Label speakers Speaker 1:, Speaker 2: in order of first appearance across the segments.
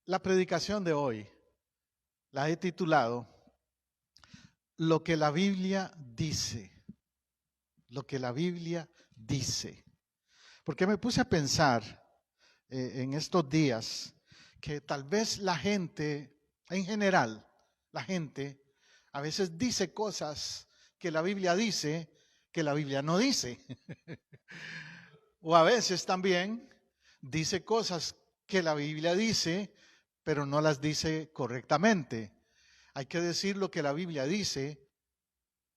Speaker 1: La predicación de hoy la he titulado Lo que la Biblia dice. Lo que la Biblia dice. Porque me puse a pensar en estos días que tal vez la gente, en general, la gente a veces dice cosas que la Biblia dice que la Biblia no dice. O a veces también dice cosas que la Biblia dice, pero no las dice correctamente. Hay que decir lo que la Biblia dice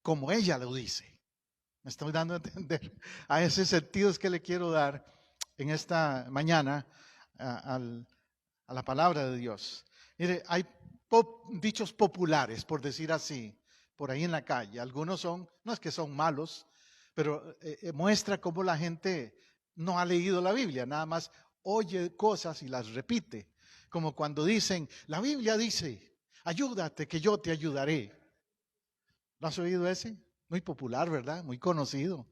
Speaker 1: como ella lo dice. Me estoy dando a entender. A ese sentido es que le quiero dar en esta mañana a la palabra de Dios. Mire, hay dichos populares, por decir así, por ahí en la calle. Algunos son, no es que son malos, pero muestra cómo la gente no ha leído la Biblia, nada más oye cosas y las repite. Como cuando dicen, la Biblia dice, ayúdate que yo te ayudaré. ¿No has oído ese? Muy popular, ¿verdad? Muy conocido.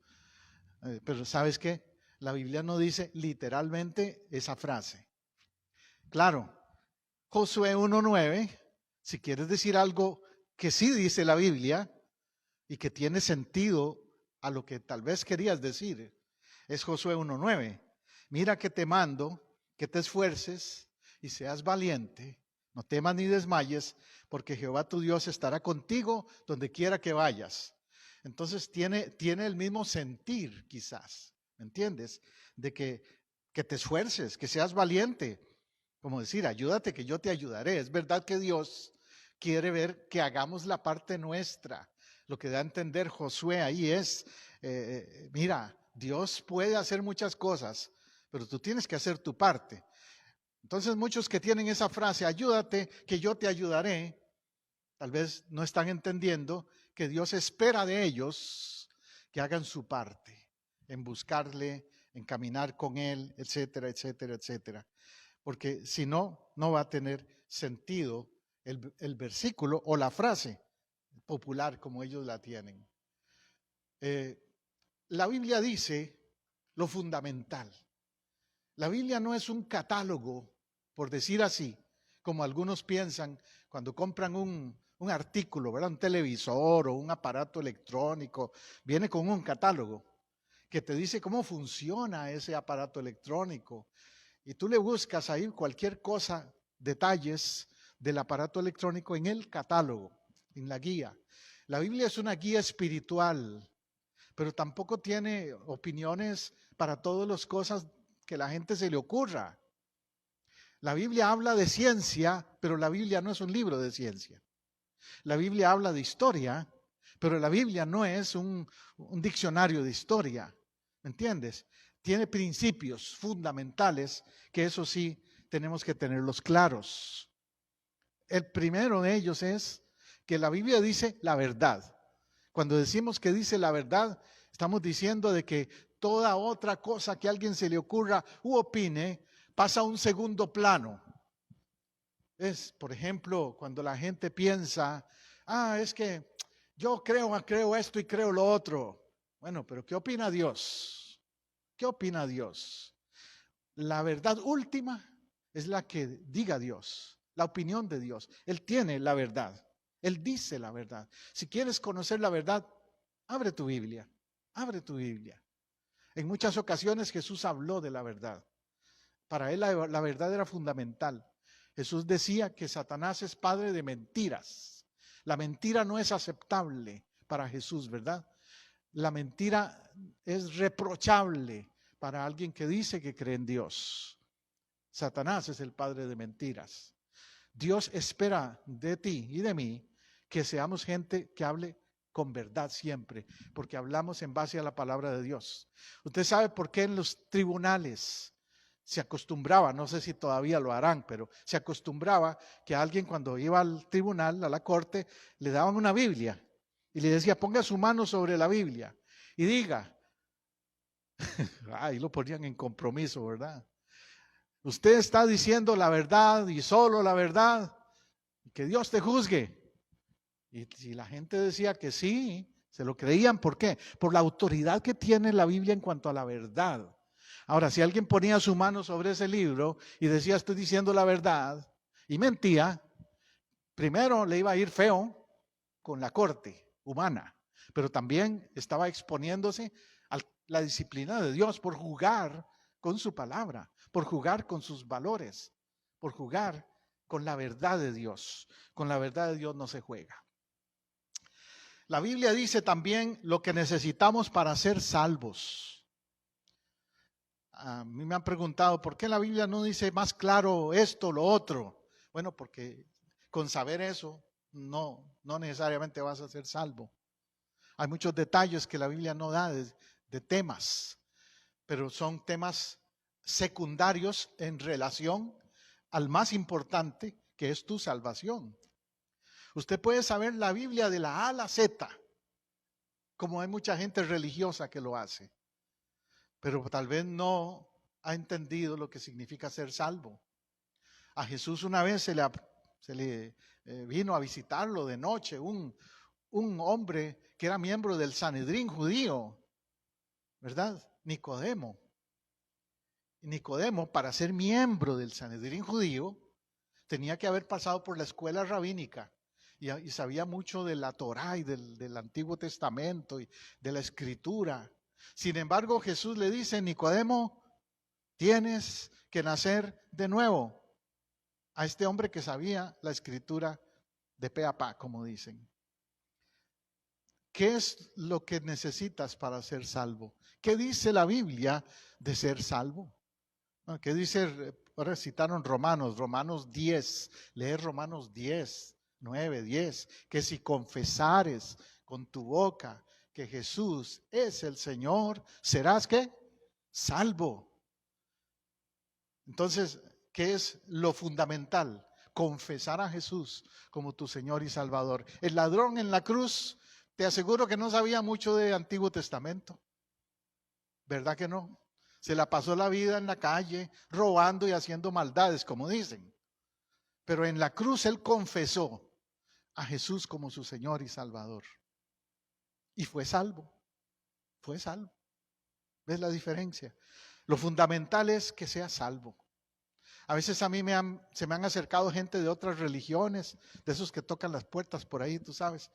Speaker 1: Pero ¿sabes qué? La Biblia no dice literalmente esa frase. Claro, Josué 1:9, si quieres decir algo que sí dice la Biblia y que tiene sentido a lo que tal vez querías decir, es Josué 1:9. Mira que te mando, que te esfuerces y seas valiente, no temas ni desmayes, porque Jehová tu Dios estará contigo donde quiera que vayas. Entonces tiene el mismo sentir quizás, ¿me entiendes? De que te esfuerces, que seas valiente. Como decir, ayúdate que yo te ayudaré. Es verdad que Dios quiere ver que hagamos la parte nuestra. Lo que da a entender Josué ahí es, mira, Dios puede hacer muchas cosas, pero tú tienes que hacer tu parte. Entonces muchos que tienen esa frase, ayúdate que yo te ayudaré, tal vez no están entendiendo que Dios espera de ellos que hagan su parte en buscarle, en caminar con Él, etcétera, etcétera, etcétera. Porque si no, no va a tener sentido el versículo o la frase popular como ellos la tienen. La Biblia dice lo fundamental. La Biblia no es un catálogo, por decir así, como algunos piensan cuando compran un artículo, ¿verdad? Un televisor o un aparato electrónico, viene con un catálogo que te dice cómo funciona ese aparato electrónico. Y tú le buscas ahí cualquier cosa, detalles del aparato electrónico en el catálogo, en la guía. La Biblia es una guía espiritual, pero tampoco tiene opiniones para todas las cosas que la gente se le ocurra. La Biblia habla de ciencia, pero la Biblia no es un libro de ciencia. La Biblia habla de historia, pero la Biblia no es un diccionario de historia. ¿Me entiendes? Tiene principios fundamentales que eso sí tenemos que tenerlos claros. El primero de ellos es que la Biblia dice la verdad. Cuando decimos que dice la verdad, estamos diciendo de que toda otra cosa que a alguien se le ocurra u opine pasa a un segundo plano. Es, por ejemplo, cuando la gente piensa, es que yo creo esto y creo lo otro. Bueno, pero ¿qué opina Dios? ¿Qué opina Dios? La verdad última es la que diga Dios, la opinión de Dios. Él tiene la verdad. Él dice la verdad. Si quieres conocer la verdad, abre tu Biblia. Abre tu Biblia. En muchas ocasiones Jesús habló de la verdad. Para él la verdad era fundamental. Jesús decía que Satanás es padre de mentiras. La mentira no es aceptable para Jesús, ¿verdad? La mentira es reprochable para alguien que dice que cree en Dios. Satanás es el padre de mentiras. Dios espera de ti y de mí que seamos gente que hable con verdad siempre, porque hablamos en base a la palabra de Dios. Usted sabe por qué en los tribunales se acostumbraba, no sé si todavía lo harán, pero se acostumbraba que alguien cuando iba al tribunal, a la corte, le daban una Biblia y le decía, ponga su mano sobre la Biblia y diga, ahí lo ponían en compromiso, ¿verdad? Usted está diciendo la verdad y solo la verdad, que Dios te juzgue. Y si la gente decía que sí, se lo creían. ¿Por qué? Por la autoridad que tiene la Biblia en cuanto a la verdad. Ahora, si alguien ponía su mano sobre ese libro y decía, estoy diciendo la verdad, y mentía, primero le iba a ir feo con la corte humana, pero también estaba exponiéndose a la disciplina de Dios por jugar con su palabra, por jugar con sus valores, por jugar con la verdad de Dios. Con la verdad de Dios no se juega. La Biblia dice también lo que necesitamos para ser salvos. A mí me han preguntado, ¿por qué la Biblia no dice más claro esto, lo otro? Bueno, porque con saber eso no necesariamente vas a ser salvo. Hay muchos detalles que la Biblia no da de temas, pero son temas secundarios en relación al más importante, que es tu salvación. Usted puede saber la Biblia de la A a la Z, como hay mucha gente religiosa que lo hace, pero tal vez no ha entendido lo que significa ser salvo. A Jesús una vez se le vino a visitarlo de noche un hombre que era miembro del Sanedrín judío, ¿verdad? Nicodemo. Nicodemo, para ser miembro del Sanedrín judío, tenía que haber pasado por la escuela rabínica y sabía mucho de la Torá y del Antiguo Testamento y de la Escritura. Sin embargo, Jesús le dice: Nicodemo, tienes que nacer de nuevo. A este hombre que sabía la Escritura de pe a pa, como dicen. ¿Qué es lo que necesitas para ser salvo? ¿Qué dice la Biblia de ser salvo? ¿Qué dice? Ahora citaron Romanos 10. Leer Romanos 10, 9, 10. Que si confesares con tu boca que Jesús es el Señor, serás ¿qué? Salvo. Entonces, ¿qué es lo fundamental? Confesar a Jesús como tu Señor y Salvador. El ladrón en la cruz, te aseguro que no sabía mucho de Antiguo Testamento. ¿Verdad que no? Se la pasó la vida en la calle, robando y haciendo maldades, como dicen. Pero en la cruz él confesó a Jesús como su Señor y Salvador. Y fue salvo. Fue salvo. ¿Ves la diferencia? Lo fundamental es que sea salvo. A veces a mí se me han acercado gente de otras religiones, de esos que tocan las puertas por ahí, tú sabes.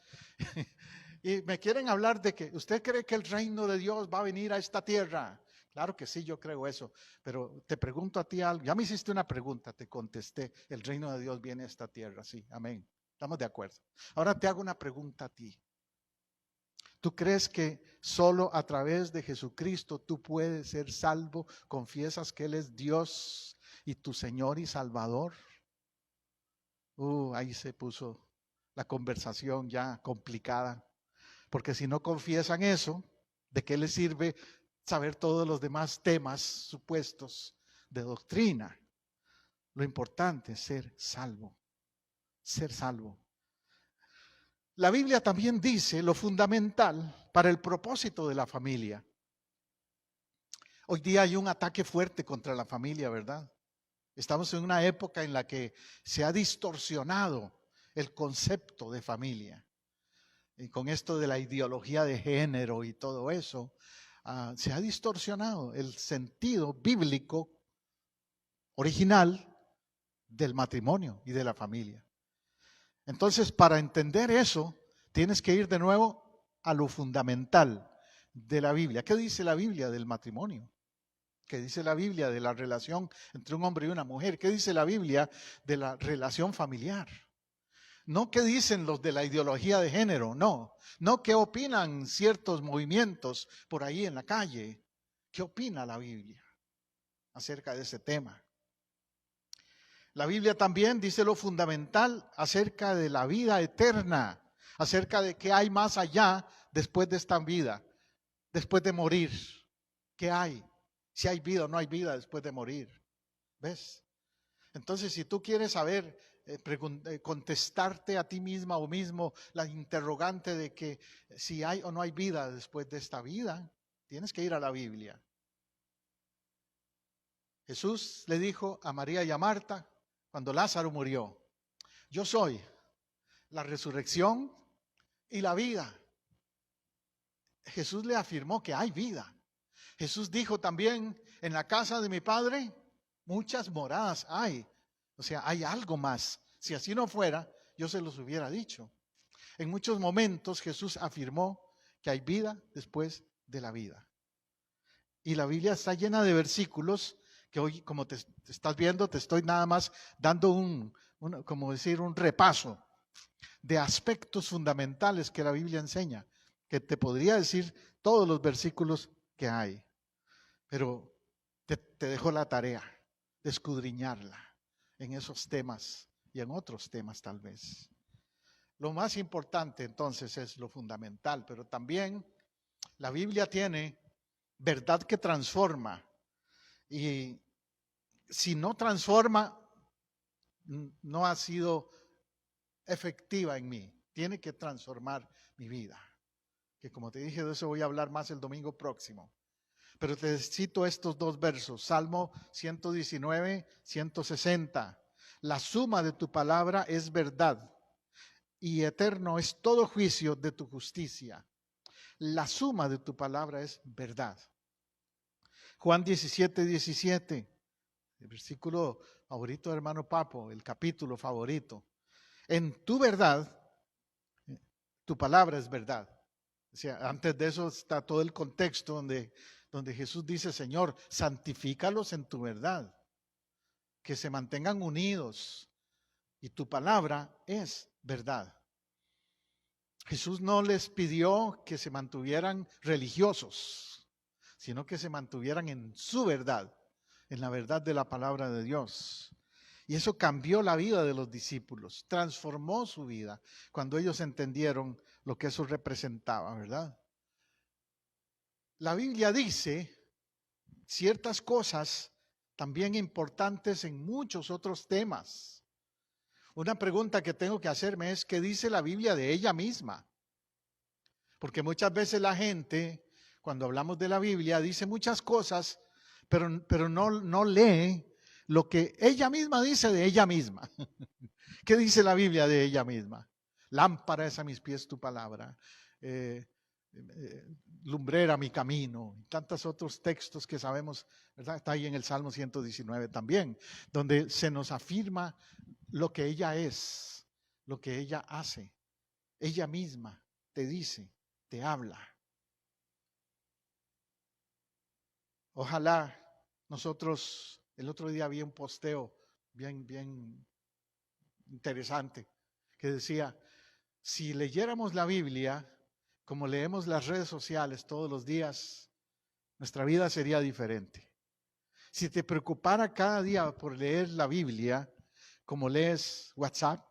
Speaker 1: Y me quieren hablar de que usted cree que el reino de Dios va a venir a esta tierra. Claro que sí, yo creo eso. Pero te pregunto a ti algo. Ya me hiciste una pregunta, te contesté. El reino de Dios viene a esta tierra, sí, amén. Estamos de acuerdo. Ahora te hago una pregunta a ti. ¿Tú crees que solo a través de Jesucristo tú puedes ser salvo? ¿Confiesas que Él es Dios y tu Señor y Salvador? Ahí se puso la conversación ya complicada. Porque si no confiesan eso, ¿de qué les sirve saber todos los demás temas supuestos de doctrina? Lo importante es ser salvo. Ser salvo. La Biblia también dice lo fundamental para el propósito de la familia. Hoy día hay un ataque fuerte contra la familia, ¿verdad? Estamos en una época en la que se ha distorsionado el concepto de familia. Y con esto de la ideología de género y todo eso, se ha distorsionado el sentido bíblico original del matrimonio y de la familia. Entonces, para entender eso, tienes que ir de nuevo a lo fundamental de la Biblia. ¿Qué dice la Biblia del matrimonio? ¿Qué dice la Biblia de la relación entre un hombre y una mujer? ¿Qué dice la Biblia de la relación familiar? No qué dicen los de la ideología de género, no qué opinan ciertos movimientos por ahí en la calle. ¿Qué opina la Biblia acerca de ese tema? La Biblia también dice lo fundamental acerca de la vida eterna, acerca de qué hay más allá después de esta vida, después de morir. ¿Qué hay? Si hay vida o no hay vida después de morir. ¿Ves? Entonces, si tú quieres saber, contestarte a ti misma o mismo la interrogante de que si hay o no hay vida después de esta vida, tienes que ir a la Biblia. Jesús le dijo a María y a Marta cuando Lázaro murió: yo soy la resurrección y la vida. Jesús le afirmó que hay vida. Jesús dijo también: en la casa de mi Padre muchas moradas hay. O sea, hay algo más. Si así no fuera, yo se los hubiera dicho. En muchos momentos Jesús afirmó que hay vida después de la vida. Y la Biblia está llena de versículos que hoy, como te estás viendo, te estoy nada más dando un repaso de aspectos fundamentales que la Biblia enseña, que te podría decir todos los versículos que hay. Pero te dejo la tarea de escudriñarla en esos temas y en otros temas tal vez. Lo más importante entonces es lo fundamental, pero también la Biblia tiene verdad que transforma. Y si no transforma, no ha sido efectiva en mí. Tiene que transformar mi vida. Que como te dije, de eso voy a hablar más el domingo próximo. Pero te cito estos dos versos, Salmo 119, 160. La suma de tu palabra es verdad, y eterno es todo juicio de tu justicia. La suma de tu palabra es verdad. Juan 17, 17, el versículo favorito de hermano Papo, el capítulo favorito. En tu verdad, tu palabra es verdad. O sea, antes de eso está todo el contexto donde Jesús dice, Señor, santifícalos en tu verdad, que se mantengan unidos, y tu palabra es verdad. Jesús no les pidió que se mantuvieran religiosos, sino que se mantuvieran en su verdad, en la verdad de la palabra de Dios. Y eso cambió la vida de los discípulos, transformó su vida cuando ellos entendieron lo que eso representaba, ¿verdad? La Biblia dice ciertas cosas también importantes en muchos otros temas. Una pregunta que tengo que hacerme es, ¿qué dice la Biblia de ella misma? Porque muchas veces la gente, cuando hablamos de la Biblia, dice muchas cosas, pero no lee lo que ella misma dice de ella misma. ¿Qué dice la Biblia de ella misma? Lámpara es a mis pies tu palabra, lumbrera mi camino, y tantos otros textos que sabemos, ¿verdad? Está ahí en el Salmo 119 también, donde se nos afirma lo que ella es, lo que ella hace. Ella misma te dice, te habla. Ojalá nosotros, el otro día había un posteo bien interesante que decía, si leyéramos la Biblia como leemos las redes sociales todos los días, nuestra vida sería diferente. Si te preocupara cada día por leer la Biblia, como lees WhatsApp,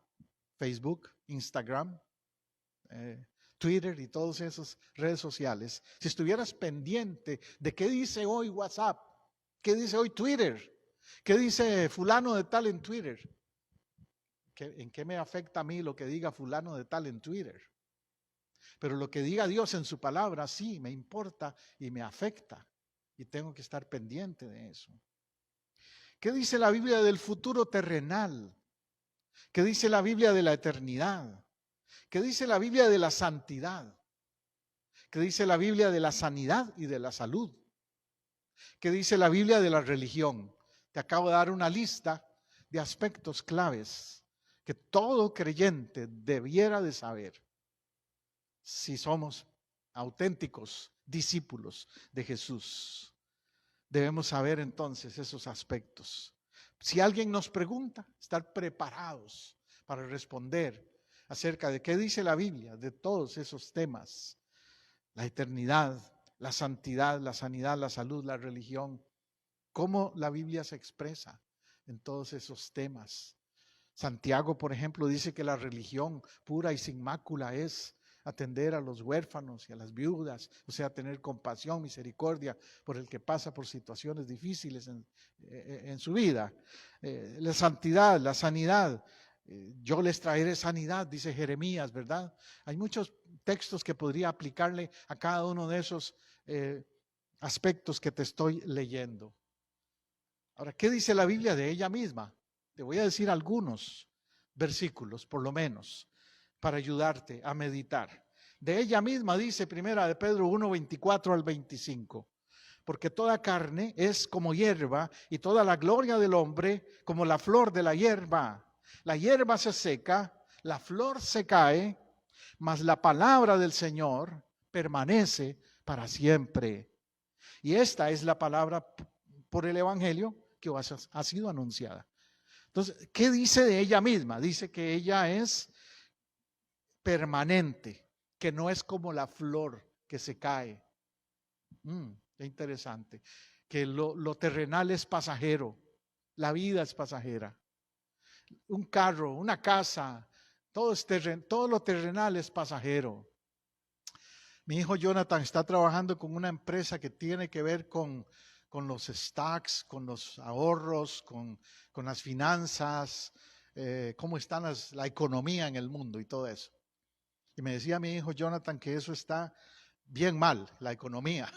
Speaker 1: Facebook, Instagram, Twitter y todas esas redes sociales, si estuvieras pendiente de qué dice hoy WhatsApp, qué dice hoy Twitter, qué dice fulano de tal en Twitter, ¿en qué me afecta a mí lo que diga fulano de tal en Twitter? Pero lo que diga Dios en su palabra sí me importa y me afecta, y tengo que estar pendiente de eso. ¿Qué dice la Biblia del futuro terrenal? ¿Qué dice la Biblia de la eternidad? ¿Qué dice la Biblia de la santidad? ¿Qué dice la Biblia de la sanidad y de la salud? ¿Qué dice la Biblia de la religión? Te acabo de dar una lista de aspectos claves que todo creyente debiera de saber si somos auténticos discípulos de Jesús. Debemos saber entonces esos aspectos. Si alguien nos pregunta, estar preparados para responder acerca de qué dice la Biblia de todos esos temas. La eternidad, la santidad, la sanidad, la salud, la religión. Cómo la Biblia se expresa en todos esos temas. Santiago, por ejemplo, dice que la religión pura y sin mácula es atender a los huérfanos y a las viudas, o sea, tener compasión, misericordia por el que pasa por situaciones difíciles en su vida. La santidad, la sanidad, yo les traeré sanidad, dice Jeremías, ¿verdad? Hay muchos textos que podría aplicarle a cada uno de esos aspectos que te estoy leyendo. Ahora, ¿qué dice la Biblia de ella misma? Te voy a decir algunos versículos, por lo menos, para ayudarte a meditar. De ella misma dice Primera de Pedro 1, 24 al 25. porque toda carne es como hierba y toda la gloria del hombre como la flor de la hierba. La hierba se seca, la flor se cae, mas la palabra del Señor permanece para siempre. Y esta es la palabra por el Evangelio que ha sido anunciada. Entonces, ¿qué dice de ella misma? Dice que ella es permanente, que no es como la flor que se cae. Qué interesante. Que lo terrenal es pasajero, la vida es pasajera. Un carro, una casa, todo lo terrenal es pasajero. Mi hijo Jonathan está trabajando con una empresa que tiene que ver con los stocks, con los ahorros, con las finanzas, cómo está la economía en el mundo y todo eso. Y me decía mi hijo Jonathan que eso está bien mal, la economía,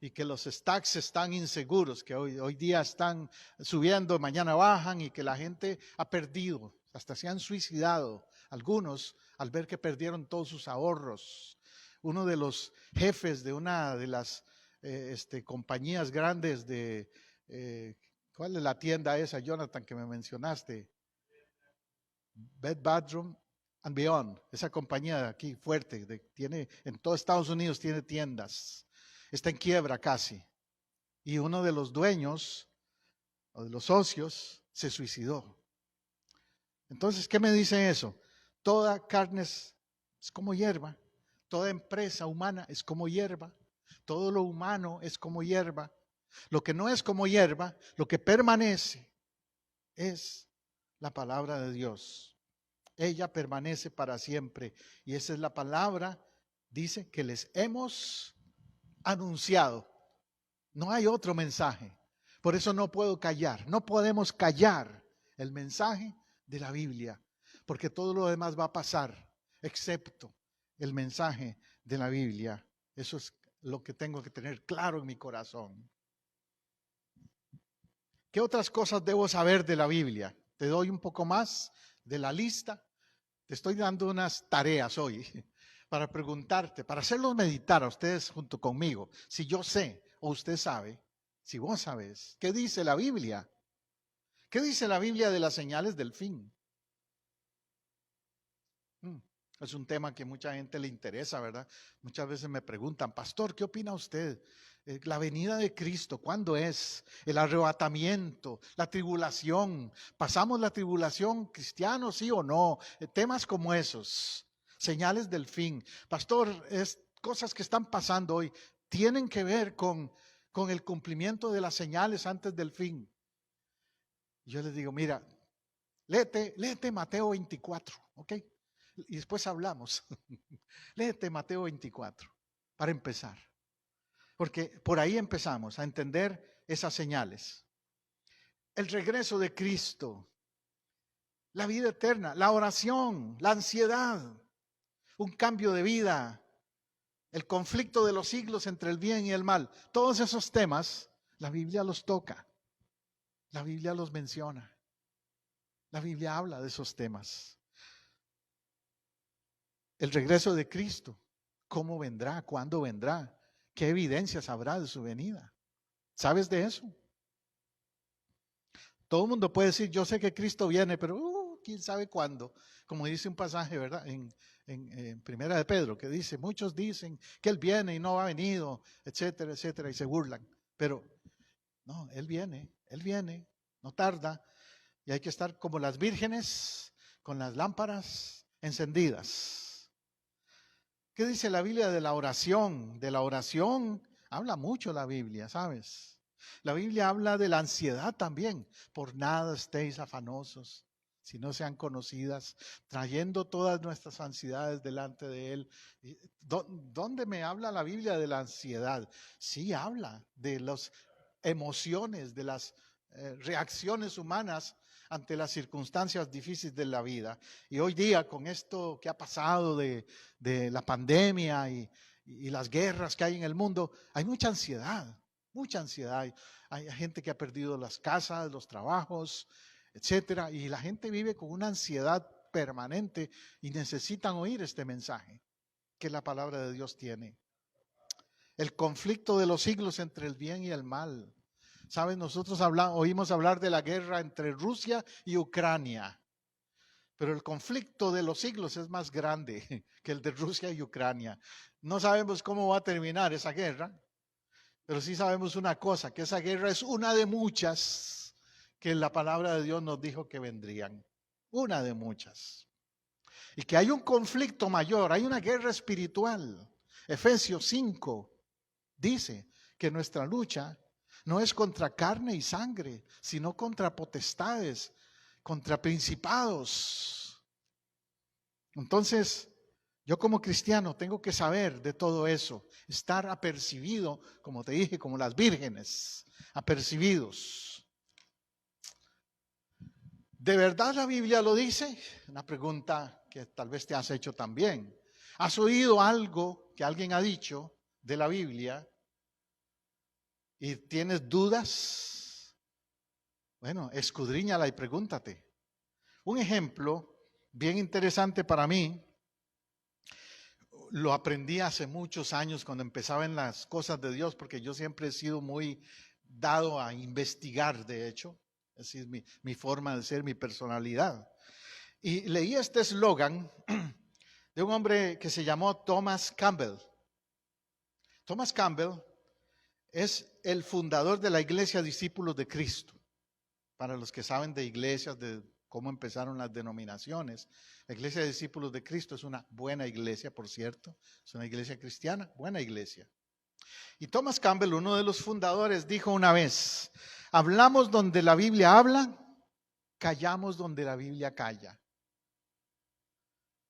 Speaker 1: y que los stocks están inseguros, que hoy día están subiendo, mañana bajan, y que la gente ha perdido, hasta se han suicidado, algunos al ver que perdieron todos sus ahorros. Uno de los jefes de una de las compañías grandes ¿cuál es la tienda esa, Jonathan, que me mencionaste? Bed Bathroom and Beyond, esa compañía aquí fuerte, tiene en todo Estados Unidos tiene tiendas, está en quiebra casi. Y uno de los dueños o de los socios se suicidó. Entonces, ¿qué me dice eso? Toda carne es como hierba, toda empresa humana es como hierba, todo lo humano es como hierba. Lo que no es como hierba, lo que permanece es la palabra de Dios. Ella permanece para siempre. Y esa es la palabra, dice, que les hemos anunciado. No hay otro mensaje. Por eso no puedo callar. No podemos callar el mensaje de la Biblia. Porque todo lo demás va a pasar, excepto el mensaje de la Biblia. Eso es lo que tengo que tener claro en mi corazón. ¿Qué otras cosas debo saber de la Biblia? Te doy un poco más de la lista. Te estoy dando unas tareas hoy para preguntarte, para hacerlos meditar a ustedes junto conmigo. Si yo sé o usted sabe, si vos sabés, ¿qué dice la Biblia? ¿Qué dice la Biblia de las señales del fin? Es un tema que mucha gente le interesa, ¿verdad? Muchas veces me preguntan, pastor, ¿qué opina usted? La venida de Cristo, ¿cuándo es? El arrebatamiento, la tribulación. ¿Pasamos la tribulación cristianos, sí o no? Temas como esos, señales del fin. Pastor, cosas que están pasando hoy tienen que ver con el cumplimiento de las señales antes del fin. Yo les digo, mira, léete Mateo 24, ¿ok? Y después hablamos. Léete Mateo 24 para empezar. Porque por ahí empezamos a entender esas señales. El regreso de Cristo, la vida eterna, la oración, la ansiedad, un cambio de vida, el conflicto de los siglos entre el bien y el mal. Todos esos temas, la Biblia los toca. La Biblia los menciona. La Biblia habla de esos temas. El regreso de Cristo, ¿cómo vendrá? ¿Cuándo vendrá? ¿Qué evidencias habrá de su venida? ¿Sabes de eso? Todo el mundo puede decir, yo sé que Cristo viene, pero quién sabe cuándo. Como dice un pasaje, ¿verdad? En Primera de Pedro, que dice, muchos dicen que Él viene y no ha venido, etcétera, etcétera, y se burlan. Pero no, Él viene, no tarda. Y hay que estar como las vírgenes, con las lámparas encendidas. ¿Qué dice la Biblia de la oración? De la oración habla mucho la Biblia, ¿sabes? La Biblia habla de la ansiedad también. Por nada estéis afanosos, si no sean conocidas, trayendo todas nuestras ansiedades delante de Él. ¿Dónde me habla la Biblia de la ansiedad? Sí habla de las emociones, de las reacciones humanas ante las circunstancias difíciles de la vida. Y hoy día, con esto que ha pasado de la pandemia y las guerras que hay en el mundo, hay mucha ansiedad, mucha ansiedad. Hay gente que ha perdido las casas, los trabajos, etcétera, y la gente vive con una ansiedad permanente y necesitan oír este mensaje que la palabra de Dios tiene. el conflicto de los siglos entre el bien y el mal. ¿Saben? Nosotros oímos hablar de la guerra entre Rusia y Ucrania, pero el conflicto de los siglos es más grande que el de Rusia y Ucrania. No sabemos cómo va a terminar esa guerra, pero sí sabemos una cosa, que esa guerra es una de muchas que la palabra de Dios nos dijo que vendrían. Una de muchas. Y que hay un conflicto mayor, hay una guerra espiritual. Efesios 5 dice que nuestra lucha no es contra carne y sangre, sino contra potestades, contra principados. Entonces, yo como cristiano tengo que saber de todo eso, estar apercibido, como te dije, como las vírgenes, apercibidos. ¿De verdad la Biblia lo dice? Una pregunta que tal vez te has hecho también. ¿Has oído algo que alguien ha dicho de la Biblia y tienes dudas? Bueno, escudriñala y pregúntate. Un ejemplo bien interesante para mí, lo aprendí hace muchos años cuando empezaba en las cosas de Dios, porque yo siempre he sido muy dado a investigar, de hecho. Así es mi forma de ser, mi personalidad. Y leí este eslogan de un hombre que se llamó Thomas Campbell. Thomas Campbell es el fundador de la Iglesia Discípulos de Cristo. Para los que saben de iglesias, de cómo empezaron las denominaciones, la Iglesia de Discípulos de Cristo es una buena iglesia, por cierto. Es una iglesia cristiana, buena iglesia. Y Thomas Campbell, uno de los fundadores, dijo una vez: hablamos donde la Biblia habla, callamos donde la Biblia calla.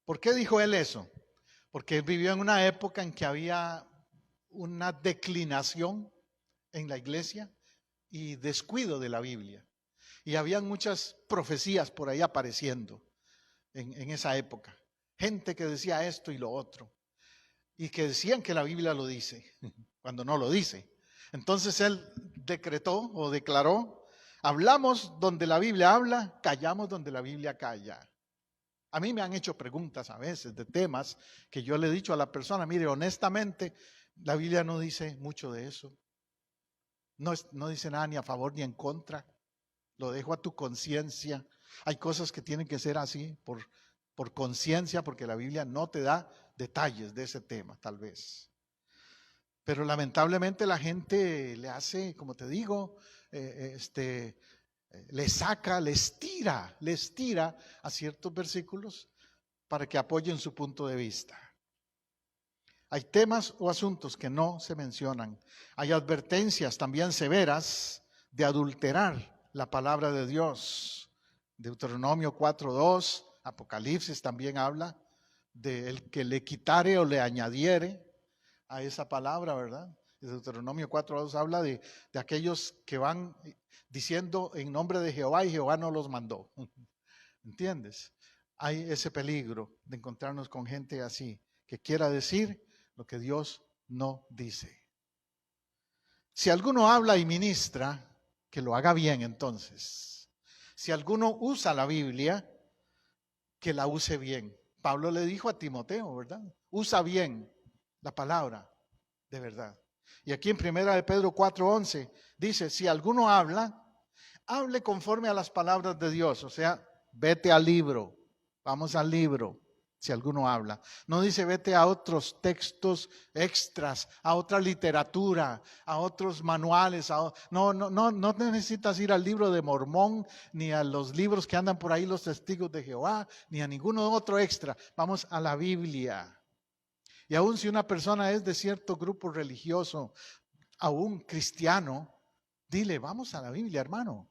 Speaker 1: ¿Por qué dijo él eso? Porque él vivió en una época en que había una declinación en la iglesia y descuido de la Biblia. Y habían muchas profecías por ahí apareciendo en esa época. Gente que decía esto y lo otro. Y que decían que la Biblia lo dice, cuando no lo dice. Entonces él decretó o declaró: hablamos donde la Biblia habla, callamos donde la Biblia calla. A mí me han hecho preguntas a veces de temas que yo le he dicho a la persona: mire, honestamente, la Biblia no dice mucho de eso. No dice nada ni a favor ni en contra. Lo dejo a tu conciencia. Hay cosas que tienen que ser así por conciencia, porque la Biblia no te da detalles de ese tema, tal vez. Pero lamentablemente la gente le hace, como te digo, le saca, les tira a ciertos versículos para que apoyen su punto de vista. Hay temas o asuntos que no se mencionan. Hay advertencias también severas de adulterar la palabra de Dios. Deuteronomio 4:2, Apocalipsis también habla de el que le quitare o le añadiere a esa palabra, ¿verdad? Deuteronomio 4:2 habla de aquellos que van diciendo en nombre de Jehová y Jehová no los mandó. ¿Entiendes? Hay ese peligro de encontrarnos con gente así, que quiera decir lo que Dios no dice. Si alguno habla y ministra, que lo haga bien entonces. Si alguno usa la Biblia, que la use bien. Pablo le dijo a Timoteo, ¿verdad? Usa bien la palabra de verdad. Y aquí en 1 de Pedro 4:11 dice: si alguno habla, hable conforme a las palabras de Dios. O sea, vete al libro, vamos al libro. Si alguno habla, no dice vete a otros textos extras, a otra literatura, a otros manuales. No necesitas ir al libro de Mormón, ni a los libros que andan por ahí los testigos de Jehová, ni a ninguno otro extra. Vamos a la Biblia. Y aun si una persona es de cierto grupo religioso, aún cristiano, dile: vamos a la Biblia, hermano.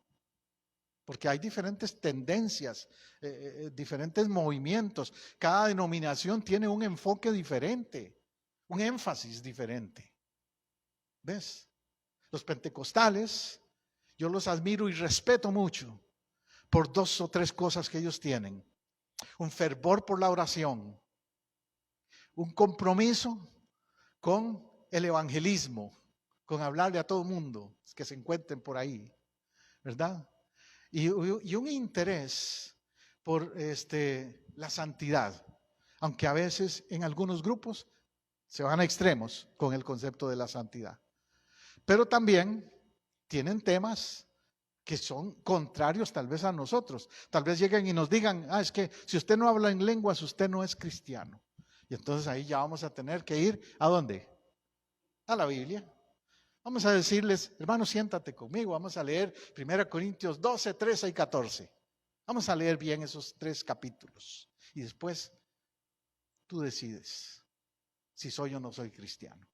Speaker 1: Porque hay diferentes tendencias, diferentes movimientos. Cada denominación tiene un enfoque diferente, un énfasis diferente. ¿Ves? Los pentecostales, yo los admiro y respeto mucho por 2 o 3 cosas que ellos tienen. Un fervor por la oración, un compromiso con el evangelismo, con hablarle a todo el mundo que se encuentren por ahí, ¿verdad? Y un interés por la santidad, aunque a veces en algunos grupos Se van a extremos con el concepto de la santidad. Pero también tienen temas que son contrarios tal vez a nosotros. Tal vez lleguen y nos digan, es que si usted no habla en lenguas, usted no es cristiano. Y entonces ahí ya vamos a tener que ir, ¿a dónde? A la Biblia. Vamos a decirles, hermano, siéntate conmigo, vamos a leer 1 Corintios 12, 13 y 14. Vamos a leer bien esos 3 capítulos. Y después tú decides si soy o no soy cristiano.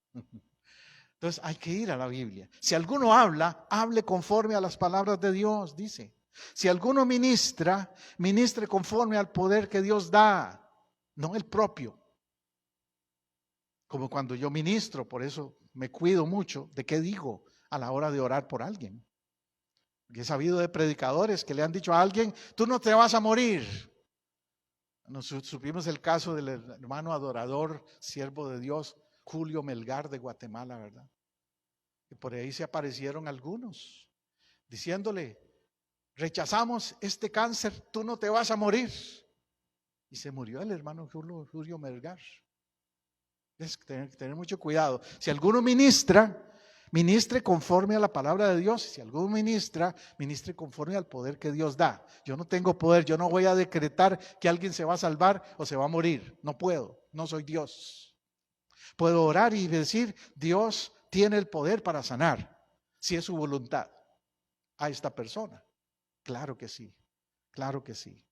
Speaker 1: Entonces hay que ir a la Biblia. Si alguno habla, hable conforme a las palabras de Dios, dice. Si alguno ministra, ministre conforme al poder que Dios da, no el propio. Como cuando yo ministro, por eso me cuido mucho de qué digo a la hora de orar por alguien. Porque he sabido de predicadores que le han dicho a alguien, tú no te vas a morir. Nos supimos el caso del hermano adorador, siervo de Dios, Julio Melgar de Guatemala, ¿verdad? Y por ahí se aparecieron algunos diciéndole, rechazamos este cáncer, tú no te vas a morir. Y se murió el hermano Julio Melgar. Es tener mucho cuidado. Si alguno ministra, ministre conforme a la palabra de Dios. Si alguno ministra, ministre conforme al poder que Dios da. Yo no tengo poder, yo no voy a decretar que alguien se va a salvar o se va a morir. No puedo, no soy Dios. Puedo orar y decir, Dios tiene el poder para sanar, si es su voluntad, a esta persona. Claro que sí, claro que sí.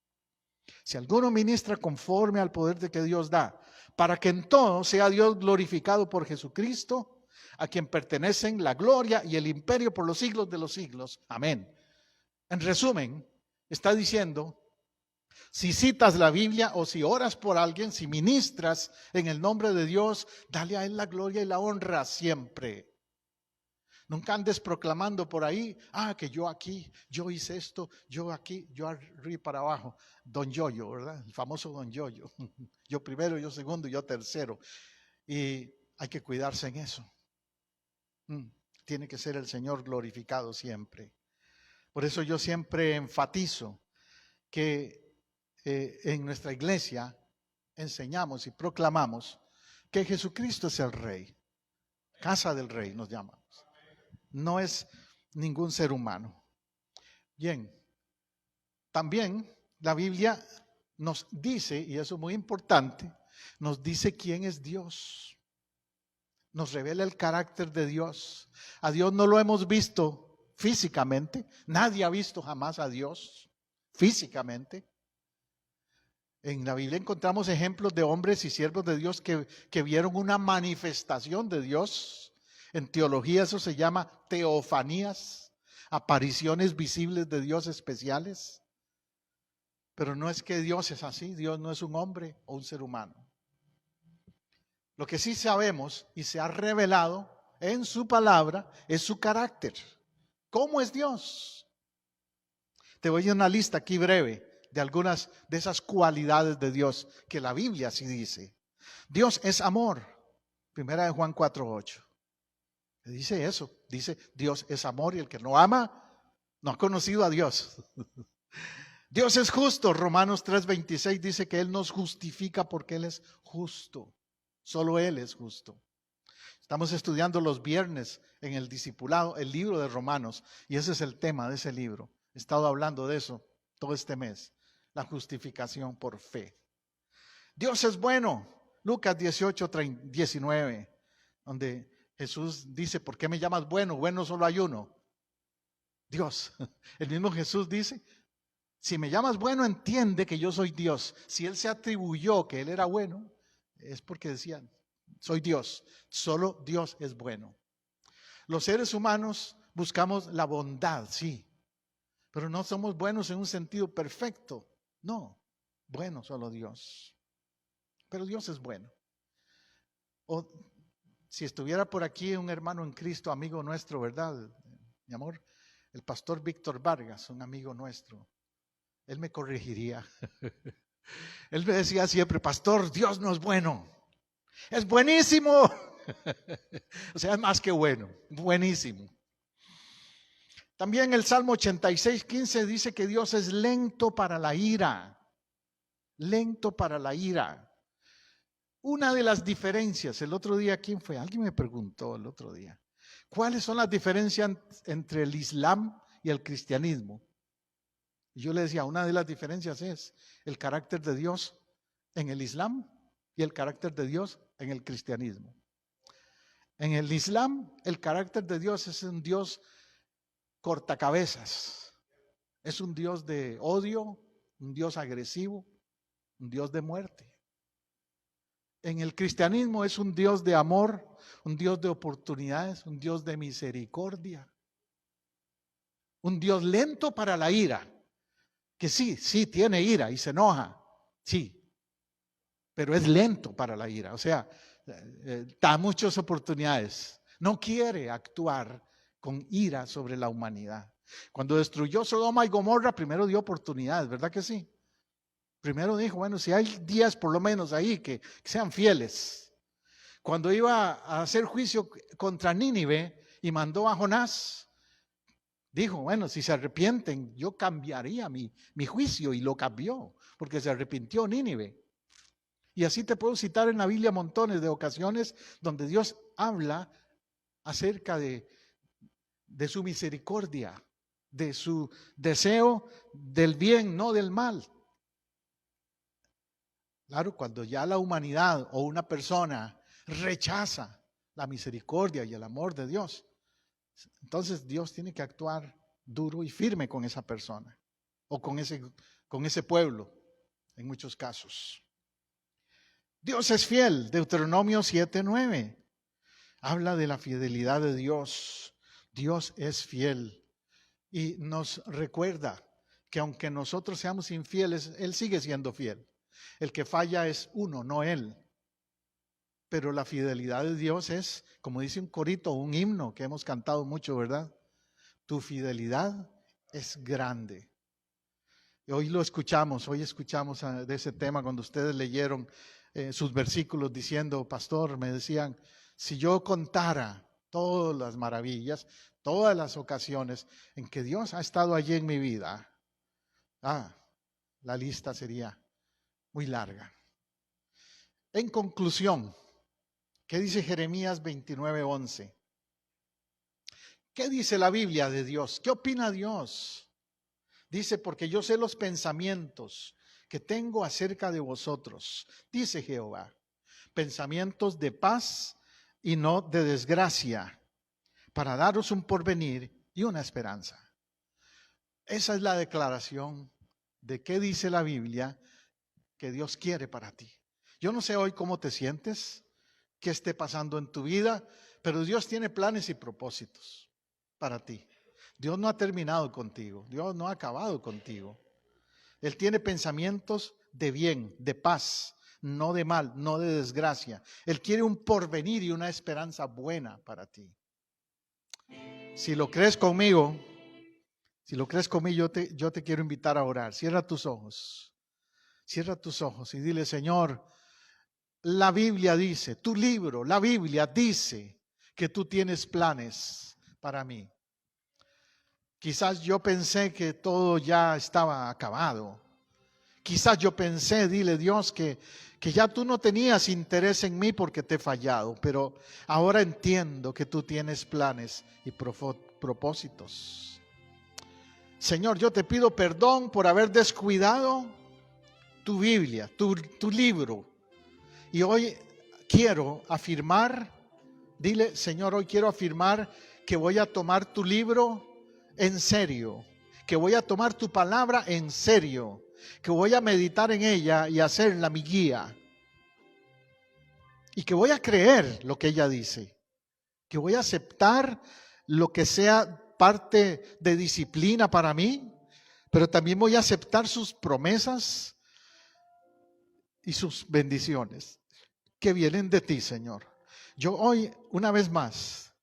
Speaker 1: Si alguno ministra conforme al poder de que Dios da, para que en todo sea Dios glorificado por Jesucristo, a quien pertenecen la gloria y el imperio por los siglos de los siglos. Amén. En resumen, está diciendo, si citas la Biblia o si oras por alguien, si ministras en el nombre de Dios, dale a Él la gloria y la honra siempre. Nunca andes proclamando por ahí, que yo aquí, yo hice esto, yo aquí, yo arriba para abajo. Don Yoyo, ¿verdad? El famoso Don Yoyo. Yo primero, yo segundo, yo tercero. Y hay que cuidarse en eso. Tiene que ser el Señor glorificado siempre. Por eso yo siempre enfatizo que en nuestra iglesia enseñamos y proclamamos que Jesucristo es el Rey. Casa del Rey nos llamamos. No es ningún ser humano. Bien, también la Biblia nos dice, y eso es muy importante, nos dice quién es Dios. Nos revela el carácter de Dios. A Dios no lo hemos visto físicamente. Nadie ha visto jamás a Dios físicamente. En la Biblia encontramos ejemplos de hombres y siervos de Dios que vieron una manifestación de Dios. En teología eso se llama teofanías, apariciones visibles de Dios especiales. Pero no es que Dios es así, Dios no es un hombre o un ser humano. Lo que sí sabemos y se ha revelado en su palabra es su carácter. ¿Cómo es Dios? Te voy a dar una lista aquí breve de algunas de esas cualidades de Dios que la Biblia sí dice. Dios es amor. Primera de Juan 4:8. Dice eso, dice Dios es amor y el que no ama no ha conocido a Dios. Dios es justo, Romanos 3:26 dice que Él nos justifica porque Él es justo, solo Él es justo. Estamos estudiando los viernes en el discipulado el libro de Romanos y ese es el tema de ese libro. He estado hablando de eso todo este mes, la justificación por fe. Dios es bueno, Lucas 18:19, donde Jesús dice, ¿por qué me llamas bueno? Bueno solo hay uno, Dios. El mismo Jesús dice, si me llamas bueno, entiende que yo soy Dios. Si Él se atribuyó que Él era bueno, es porque decían, soy Dios. Solo Dios es bueno. Los seres humanos buscamos la bondad, sí, pero no somos buenos en un sentido perfecto. No, bueno solo Dios. Pero Dios es bueno. O si estuviera por aquí un hermano en Cristo, amigo nuestro, ¿verdad? Mi amor, el pastor Víctor Vargas, un amigo nuestro, él me corregiría. Él me decía siempre, pastor, Dios no es bueno, es buenísimo. O sea, es más que bueno, buenísimo. También el Salmo 86:15 dice que Dios es lento para la ira, lento para la ira. Una de las diferencias, el otro día, ¿quién fue? Alguien me preguntó el otro día, ¿cuáles son las diferencias entre el Islam y el cristianismo? Y yo le decía, una de las diferencias es el carácter de Dios en el Islam y el carácter de Dios en el cristianismo. En el Islam, el carácter de Dios es un Dios cortacabezas, es un Dios de odio, un Dios agresivo, un Dios de muerte. En el cristianismo es un Dios de amor, un Dios de oportunidades, un Dios de misericordia, un Dios lento para la ira, que sí tiene ira y se enoja, sí, pero es lento para la ira, o sea, da muchas oportunidades, no quiere actuar con ira sobre la humanidad. Cuando destruyó Sodoma y Gomorra, primero dio oportunidades, ¿verdad que sí? Primero dijo, bueno, si hay 10 por lo menos ahí que sean fieles. Cuando iba a hacer juicio contra Nínive y mandó a Jonás, dijo, bueno, si se arrepienten, yo cambiaría mi juicio, y lo cambió, porque se arrepintió Nínive. Y así te puedo citar en la Biblia montones de ocasiones donde Dios habla acerca de su misericordia, de su deseo del bien, no del mal. Claro, cuando ya la humanidad o una persona rechaza la misericordia y el amor de Dios, entonces Dios tiene que actuar duro y firme con esa persona o con ese pueblo en muchos casos. Dios es fiel, Deuteronomio 7:9. Habla de la fidelidad de Dios. Dios es fiel y nos recuerda que aunque nosotros seamos infieles, Él sigue siendo fiel. El que falla es uno, no Él. Pero la fidelidad de Dios es, como dice un corito, un himno que hemos cantado mucho, ¿verdad? Tu fidelidad es grande. Y hoy escuchamos de ese tema cuando ustedes leyeron sus versículos diciendo, pastor, me decían, si yo contara todas las maravillas, todas las ocasiones en que Dios ha estado allí en mi vida, la lista sería muy larga. En conclusión, ¿qué dice Jeremías 29:11? ¿Qué dice la Biblia de Dios? ¿Qué opina Dios? Dice, porque yo sé los pensamientos que tengo acerca de vosotros, dice Jehová, pensamientos de paz y no de desgracia, para daros un porvenir y una esperanza. Esa es la declaración de qué dice la Biblia que Dios quiere para ti. Yo no sé hoy cómo te sientes, qué esté pasando en tu vida, pero Dios tiene planes y propósitos para ti. Dios no ha terminado contigo, Dios no ha acabado contigo. Él tiene pensamientos de bien, de paz, no de mal, no de desgracia. Él quiere un porvenir y una esperanza buena para ti. Si lo crees conmigo, yo te quiero invitar a orar. Cierra tus ojos y dile, Señor, la Biblia dice, tu libro, la Biblia dice que tú tienes planes para mí. Quizás yo pensé que todo ya estaba acabado. Quizás yo pensé, dile Dios, que ya tú no tenías interés en mí porque te he fallado. Pero ahora entiendo que tú tienes planes y propósitos. Señor, yo te pido perdón por haber descuidado tu Biblia, tu libro. Y hoy quiero afirmar, dile, Señor, hoy quiero afirmar que voy a tomar tu libro en serio, que voy a tomar tu palabra en serio, que voy a meditar en ella y hacerla mi guía, y que voy a creer lo que ella dice, que voy a aceptar lo que sea parte de disciplina para mí, pero también voy a aceptar sus promesas y sus bendiciones que vienen de ti, Señor. Yo hoy, una vez más,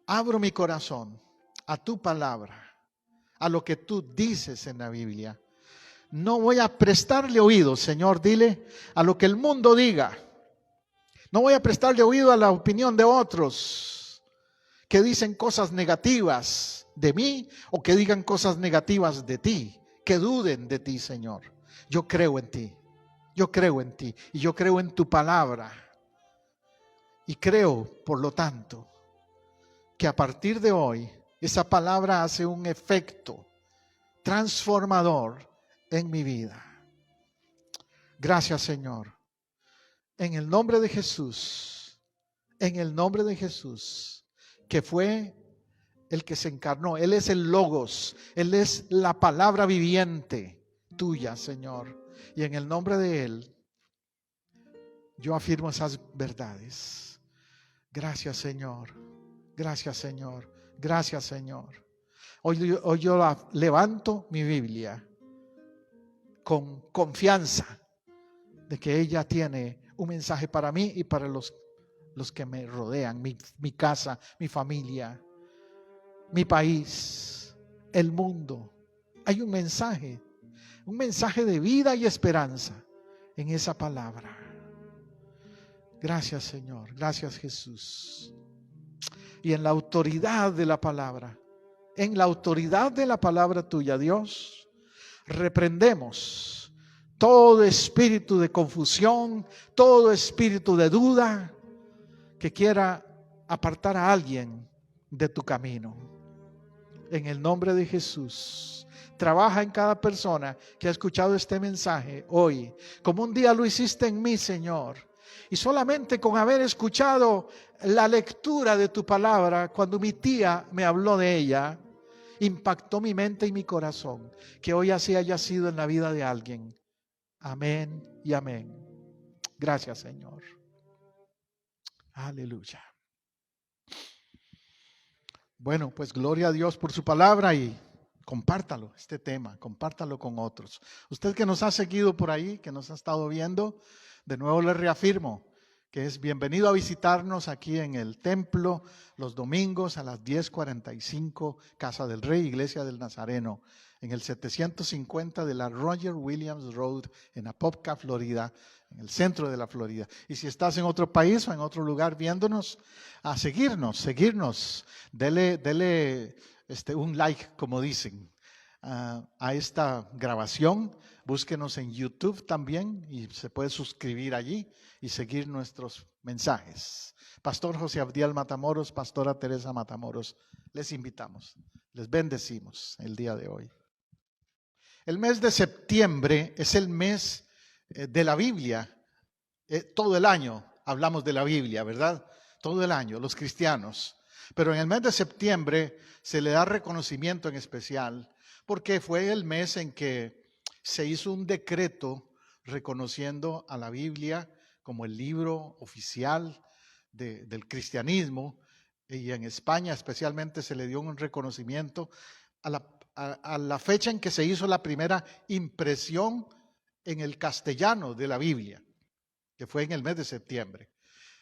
Speaker 1: abro mi corazón a tu palabra, a lo que tú dices en la Biblia. No voy a prestarle oído, Señor, dile, a lo que el mundo diga. No voy a prestarle oído a la opinión de otros que dicen cosas negativas de mí o que digan cosas negativas de ti, que duden de ti, Señor. Yo creo en ti. Yo creo en ti y yo creo en tu palabra. Y creo, por lo tanto, que a partir de hoy esa palabra hace un efecto transformador en mi vida. Gracias, Señor. En el nombre de Jesús, en el nombre de Jesús, que fue el que se encarnó. Él es el Logos, Él es la palabra viviente tuya, Señor. Y en el nombre de Él, yo afirmo esas verdades. Gracias, Señor. Gracias, Señor. Gracias, Señor. Hoy yo levanto mi Biblia con confianza de que ella tiene un mensaje para mí y para los que me rodean, mi casa, mi familia, mi país, el mundo. Hay un mensaje de vida y esperanza en esa palabra. Gracias, Señor. Gracias, Jesús. Y en la autoridad de la palabra, en la autoridad de la palabra tuya, Dios, reprendemos todo espíritu de confusión, todo espíritu de duda que quiera apartar a alguien de tu camino. En el nombre de Jesús, trabaja en cada persona que ha escuchado este mensaje hoy, como un día lo hiciste en mí, Señor. Y solamente con haber escuchado la lectura de tu palabra, cuando mi tía me habló de ella, impactó mi mente y mi corazón. Que hoy así haya sido en la vida de alguien. Amén y amén. Gracias, Señor. Aleluya. Bueno, pues gloria a Dios por su palabra y compártalo, este tema, compártalo con otros. Usted que nos ha seguido por ahí, que nos ha estado viendo, de nuevo le reafirmo que es bienvenido a visitarnos aquí en el templo los domingos a las 10:45, Casa del Rey, Iglesia del Nazareno, en el 750 de la Roger Williams Road en Apopka, Florida, en el centro de la Florida. Y si estás en otro país o en otro lugar viéndonos, a seguirnos, dele un like, como dicen, a esta grabación. Búsquenos en YouTube también y se puede suscribir allí y seguir nuestros mensajes. Pastor José Abdiel Matamoros, Pastora Teresa Matamoros, les invitamos, les bendecimos el día de hoy. El mes de septiembre es el mes de la Biblia. Todo el año hablamos de la Biblia, ¿verdad? Todo el año, los cristianos. Pero en el mes de septiembre se le da reconocimiento en especial porque fue el mes en que se hizo un decreto reconociendo a la Biblia como el libro oficial del cristianismo, y en España especialmente se le dio un reconocimiento a la fecha en que se hizo la primera impresión en el castellano de la Biblia, que fue en el mes de septiembre.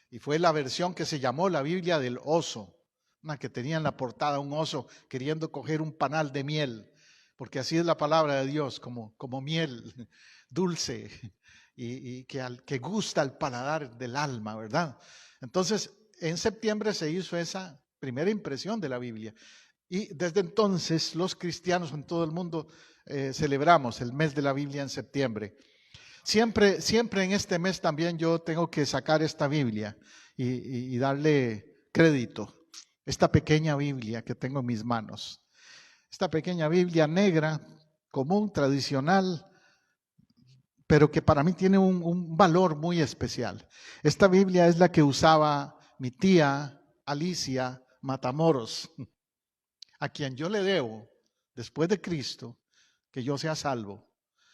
Speaker 1: Y fue la versión que se llamó la Biblia del oso, una que tenía en la portada un oso queriendo coger un panal de miel, porque así es la palabra de Dios, como miel dulce y que gusta al paladar del alma, ¿verdad? Entonces, en septiembre se hizo esa primera impresión de la Biblia. Y desde entonces los cristianos en todo el mundo celebramos el mes de la Biblia en septiembre. Siempre en este mes también yo tengo que sacar esta Biblia y darle crédito. Esta pequeña Biblia que tengo en mis manos. Esta pequeña Biblia negra, común, tradicional, pero que para mí tiene un valor muy especial. Esta Biblia es la que usaba mi tía Alicia Matamoros, a quien yo le debo, después de Cristo, que yo sea salvo,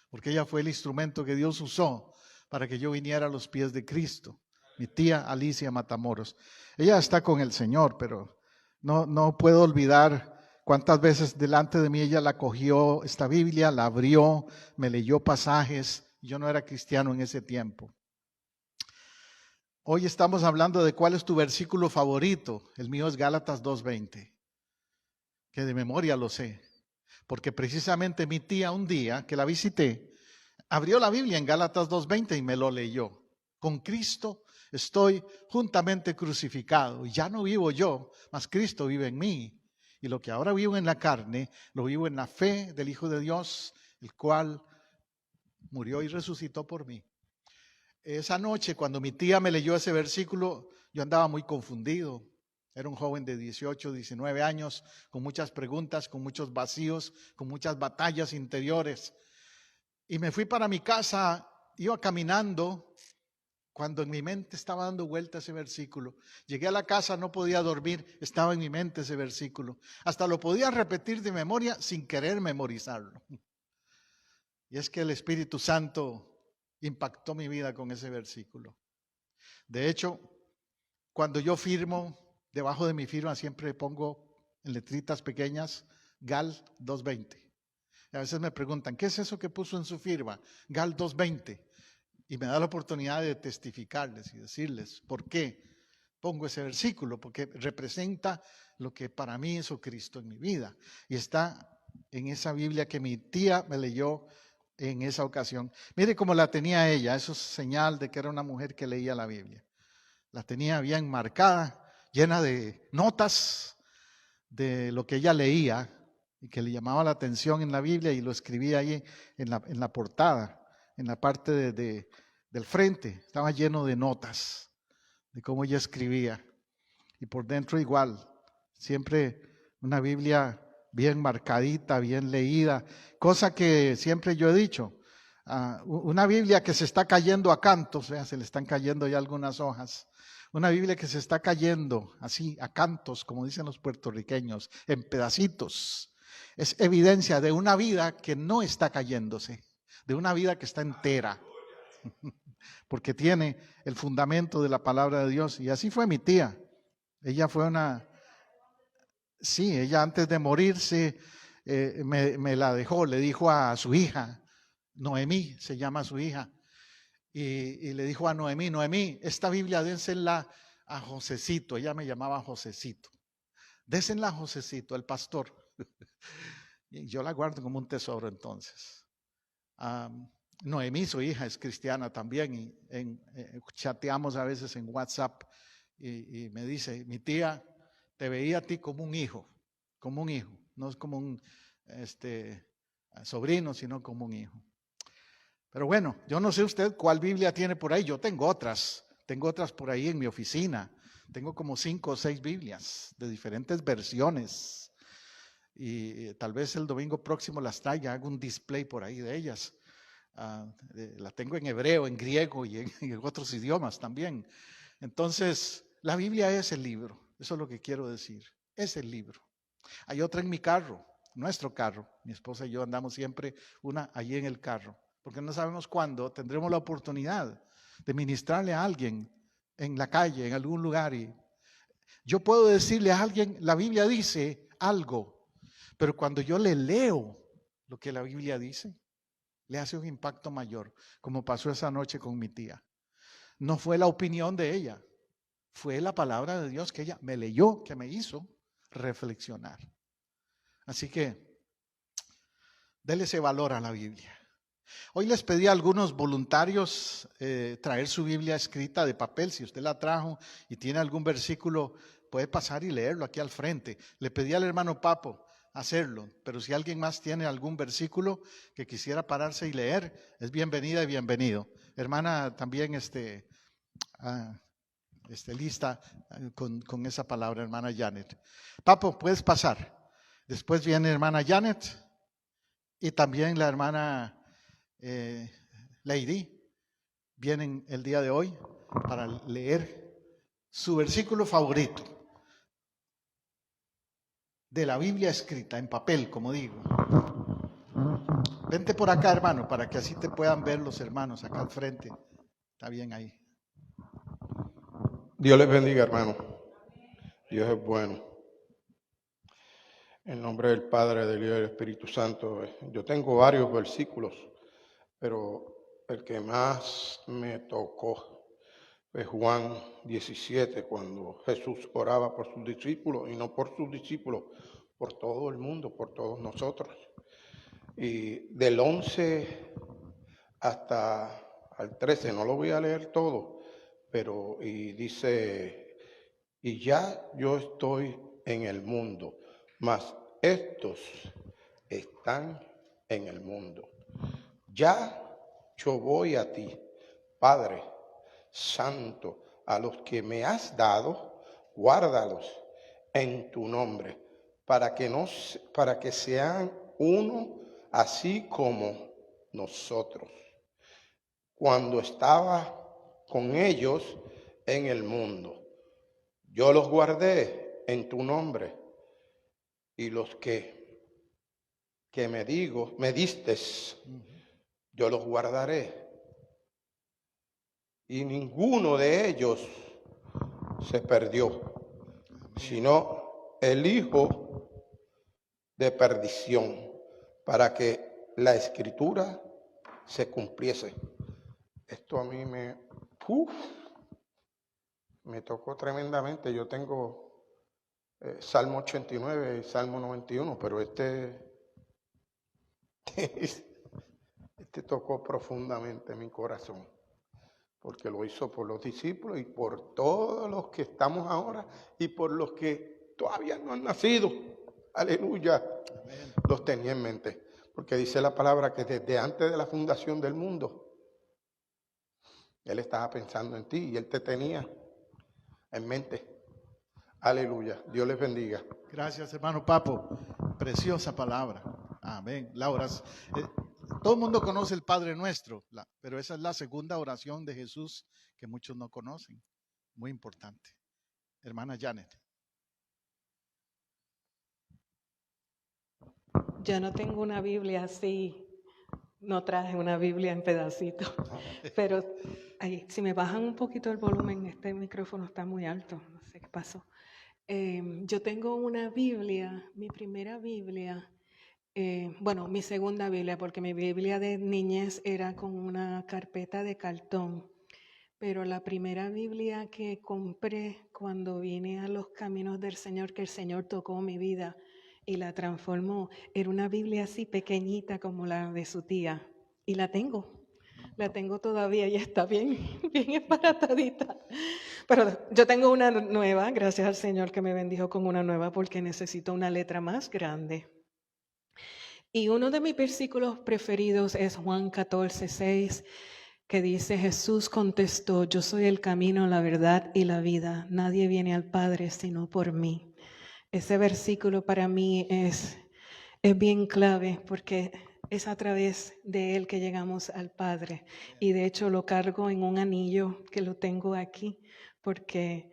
Speaker 1: porque ella fue el instrumento que Dios usó para que yo viniera a los pies de Cristo. Mi tía Alicia Matamoros. Ella está con el Señor, pero no puedo olvidar cuántas veces delante de mí ella la cogió, esta Biblia, la abrió, me leyó pasajes. Yo no era cristiano en ese tiempo. Hoy estamos hablando de cuál es tu versículo favorito. El mío es Gálatas 2:20, que de memoria lo sé, porque precisamente mi tía un día que la visité, abrió la Biblia en Gálatas 2:20 y me lo leyó. Con Cristo estoy juntamente crucificado, y ya no vivo yo, mas Cristo vive en mí. Y lo que ahora vivo en la carne, lo vivo en la fe del Hijo de Dios, el cual murió y resucitó por mí. esa noche cuando mi tía me leyó ese versículo, yo andaba muy confundido. Era un joven de 18, 19 años, con muchas preguntas, con muchos vacíos, con muchas batallas interiores. Y me fui para mi casa, iba caminando, cuando en mi mente estaba dando vuelta ese versículo. Llegué a la casa, no podía dormir, estaba en mi mente ese versículo. Hasta lo podía repetir de memoria sin querer memorizarlo. Y es que el Espíritu Santo impactó mi vida con ese versículo. De hecho, cuando yo firmo, debajo de mi firma siempre pongo en letritas pequeñas GAL 220. Y a veces me preguntan, ¿qué es eso que puso en su firma? GAL 220. Y me da la oportunidad de testificarles y decirles por qué pongo ese versículo, porque representa lo que para mí hizo Cristo en mi vida. Y está en esa Biblia que mi tía me leyó en esa ocasión. Mire cómo la tenía ella, eso es señal de que era una mujer que leía la Biblia. La tenía bien marcada, llena de notas de lo que ella leía y que le llamaba la atención en la Biblia, y lo escribía ahí en la portada, en la parte del frente. Estaba lleno de notas de cómo ella escribía, y por dentro igual, siempre una Biblia bien marcadita, bien leída, cosa que siempre yo he dicho, una Biblia que se está cayendo a cantos, se le están cayendo ya algunas hojas, una Biblia que se está cayendo así a cantos, como dicen los puertorriqueños, en pedacitos, es evidencia de una vida que no está cayéndose, de una vida que está entera, porque tiene el fundamento de la palabra de Dios. Y así fue mi tía. Ella fue sí, ella antes de morirse me la dejó, le dijo a su hija, Noemí se llama su hija, y le dijo a Noemí, esta Biblia dénsela a Josecito. Ella me llamaba Josecito. Désenla a Josecito, el pastor. Y yo la guardo como un tesoro entonces. Noemí, su hija, es cristiana también, y chateamos a veces en WhatsApp, y me dice, mi tía te veía a ti como un hijo, no es como un sobrino, sino como un hijo. Pero bueno, yo no sé usted cuál Biblia tiene por ahí. Yo tengo otras por ahí en mi oficina. Tengo como 5 o 6 Biblias de diferentes versiones. Y tal vez el domingo próximo las traiga, hago un display por ahí de ellas. La tengo en hebreo, en griego y en otros idiomas también. Entonces, la Biblia es el libro. Eso es lo que quiero decir. Es el libro. Hay otra en mi carro, nuestro carro. Mi esposa y yo andamos siempre una allí en el carro, porque no sabemos cuándo tendremos la oportunidad de ministrarle a alguien en la calle, en algún lugar. Y yo puedo decirle a alguien, la Biblia dice algo, pero cuando yo le leo lo que la Biblia dice, le hace un impacto mayor, como pasó esa noche con mi tía. No fue la opinión de ella, fue la palabra de Dios que ella me leyó, que me hizo reflexionar. Así que dele ese valor a la Biblia. Hoy les pedí a algunos voluntarios traer su Biblia escrita de papel. Si usted la trajo y tiene algún versículo, puede pasar y leerlo aquí al frente. Le pedí al hermano Papo hacerlo, pero si alguien más tiene algún versículo que quisiera pararse y leer, es bienvenida y bienvenido. Hermana, también lista con esa palabra, hermana Janet. Papo, puedes pasar. Después viene hermana Janet y también la hermana Lady. Vienen el día de hoy para leer su versículo favorito de la Biblia escrita en papel, como digo. Vente por acá, hermano, para que así te puedan ver los hermanos acá al frente. Está bien ahí.
Speaker 2: Dios les bendiga, hermano. Dios es bueno. En nombre del Padre, del Hijo y del Espíritu Santo. Yo tengo varios versículos, pero el que más me tocó es Juan 17, cuando Jesús oraba por sus discípulos, y no por sus discípulos, por todo el mundo, por todos nosotros. Y del 11 hasta al 13, no lo voy a leer todo, pero y dice, y ya yo estoy en el mundo, mas estos están en el mundo. Ya yo voy a ti, Padre Santo, a los que me has dado, guárdalos en tu nombre, para que sean uno, así como nosotros. Cuando estaba con ellos en el mundo, yo los guardé en tu nombre, y los que me diste, yo los guardaré. Y ninguno de ellos se perdió, sino el hijo de perdición, para que la escritura se cumpliese. Esto a mí me tocó tremendamente. Yo tengo Salmo 89 y Salmo 91, pero este tocó profundamente mi corazón, porque lo hizo por los discípulos y por todos los que estamos ahora y por los que todavía no han nacido. Aleluya. Amén. Los tenía en mente, porque dice la palabra que desde antes de la fundación del mundo, Él estaba pensando en ti y Él te tenía en mente. Aleluya. Dios les bendiga.
Speaker 1: Gracias, hermano Papo. Preciosa palabra. Amén. Todo el mundo conoce el Padre Nuestro, pero esa es la segunda oración de Jesús que muchos no conocen. Muy importante. Hermana Janet.
Speaker 3: Yo no tengo una Biblia así, no traje una Biblia en pedacitos, pero si me bajan un poquito el volumen, este micrófono está muy alto, no sé qué pasó. Yo tengo una Biblia, mi primera Biblia, mi segunda Biblia, porque mi Biblia de niñez era con una carpeta de cartón, pero la primera Biblia que compré cuando vine a los caminos del Señor, que el Señor tocó mi vida y la transformó, era una Biblia así pequeñita como la de su tía, y la tengo todavía y está bien esparatadita. Pero yo tengo una nueva, gracias al Señor que me bendijo con una nueva, porque necesito una letra más grande. Y uno de mis versículos preferidos es Juan 14:6, que dice: Jesús contestó, yo soy el camino, la verdad y la vida. Nadie viene al Padre sino por mí. Ese versículo para mí es bien clave, porque es a través de él que llegamos al Padre. Y de hecho lo cargo en un anillo que lo tengo aquí, porque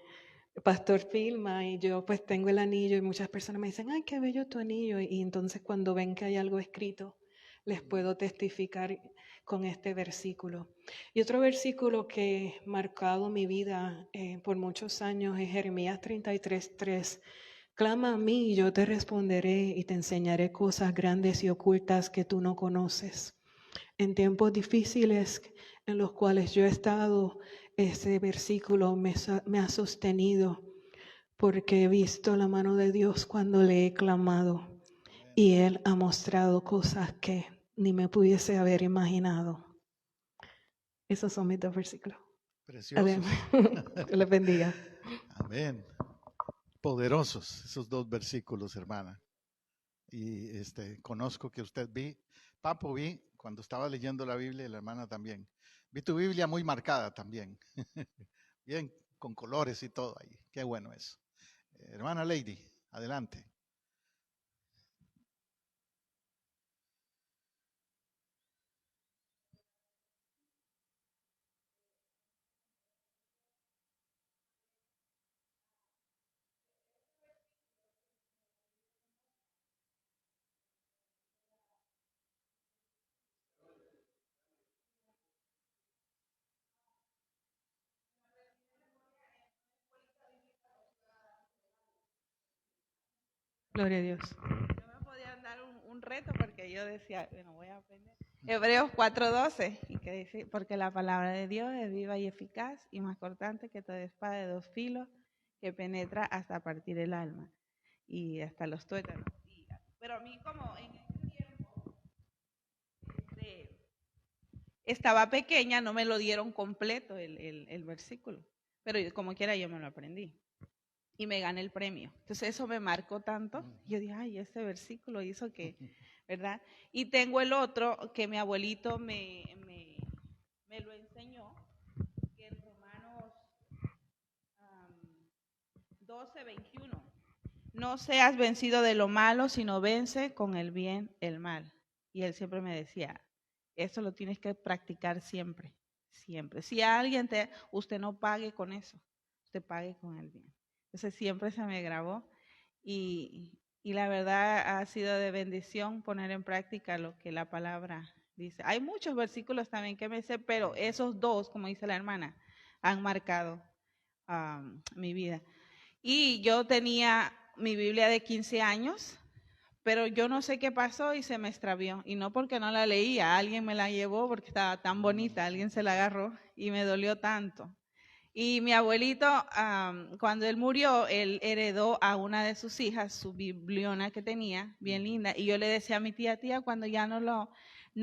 Speaker 3: Pastor filma y yo pues tengo el anillo y muchas personas me dicen, ay, qué bello tu anillo. Y entonces cuando ven que hay algo escrito, les puedo testificar con este versículo. Y otro versículo que ha marcado mi vida por muchos años es Jeremías 33:3. Clama a mí y yo te responderé y te enseñaré cosas grandes y ocultas que tú no conoces. En tiempos difíciles en los cuales yo he estado, ese versículo me ha sostenido, porque he visto la mano de Dios cuando le he clamado y Él ha mostrado cosas que ni me pudiese haber imaginado. Esos son mis dos versículos.
Speaker 1: Preciosos.
Speaker 3: Que les bendiga.
Speaker 1: Amén. Poderosos esos dos versículos, hermana. Y conozco que usted Papo, cuando estaba leyendo la Biblia, y la hermana también. Vi tu Biblia muy marcada también. Bien, con colores y todo ahí. Qué bueno eso. Hermana Lady, adelante.
Speaker 3: Gloria a Dios.
Speaker 4: No me podían dar un reto porque yo decía, bueno, voy a aprender. Hebreos 4:12, y que dice, porque la palabra de Dios es viva y eficaz y más cortante que toda espada de dos filos, que penetra hasta partir el alma y hasta los tuétanos. Pero a mí, como en ese tiempo estaba pequeña, no me lo dieron completo el versículo, pero como quiera yo me lo aprendí y me gané el premio. Entonces eso me marcó tanto. Yo dije, ay, ese versículo hizo que, ¿verdad? Y tengo el otro que mi abuelito me lo enseñó, 12:21. No seas vencido de lo malo, sino vence con el bien el mal. Y él siempre me decía, eso lo tienes que practicar siempre, siempre. Si a alguien usted no pague con eso, usted pague con el bien. Entonces siempre se me grabó y la verdad ha sido de bendición poner en práctica lo que la palabra dice. Hay muchos versículos también que me sé, pero esos dos, como dice la hermana, han marcado mi vida. Y yo tenía mi Biblia de 15 años, pero yo no sé qué pasó y se me extravió. Y no porque no la leía, alguien me la llevó porque estaba tan bonita, alguien se la agarró y me dolió tanto. Y mi abuelito, cuando él murió, él heredó a una de sus hijas su bibliona que tenía, bien linda. Y yo le decía a mi tía, cuando ya no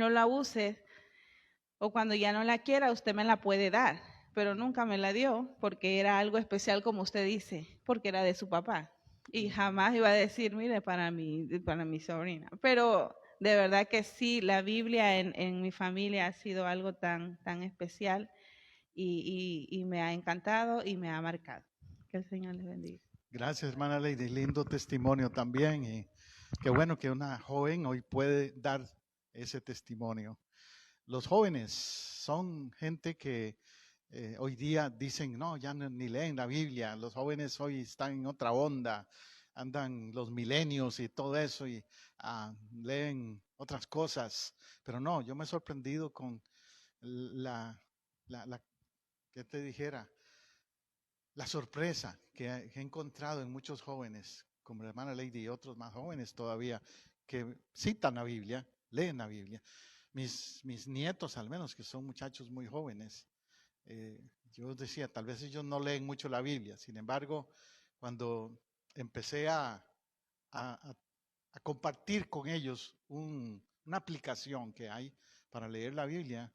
Speaker 4: la uses o cuando ya no la quiera, usted me la puede dar. Pero nunca me la dio porque era algo especial, como usted dice, porque era de su papá. Y jamás iba a decir, mire, para mi sobrina. Pero de verdad que sí, la Biblia en mi familia ha sido algo tan especial y me ha encantado y me ha marcado. Que el Señor les bendiga.
Speaker 1: Gracias, hermana Lady. Lindo testimonio también. Y qué bueno que una joven hoy puede dar ese testimonio. Los jóvenes son gente que hoy día dicen, no, ya ni leen la Biblia. Los jóvenes hoy están en otra onda. Andan los milenios y todo eso y leen otras cosas. Pero no, yo me he sorprendido con ¿qué te dijera? La sorpresa que he encontrado en muchos jóvenes, como la hermana Lady y otros más jóvenes todavía, que citan la Biblia, leen la Biblia. Mis nietos, al menos, que son muchachos muy jóvenes, yo decía, tal vez ellos no leen mucho la Biblia. Sin embargo, cuando empecé a compartir con ellos una aplicación que hay para leer la Biblia,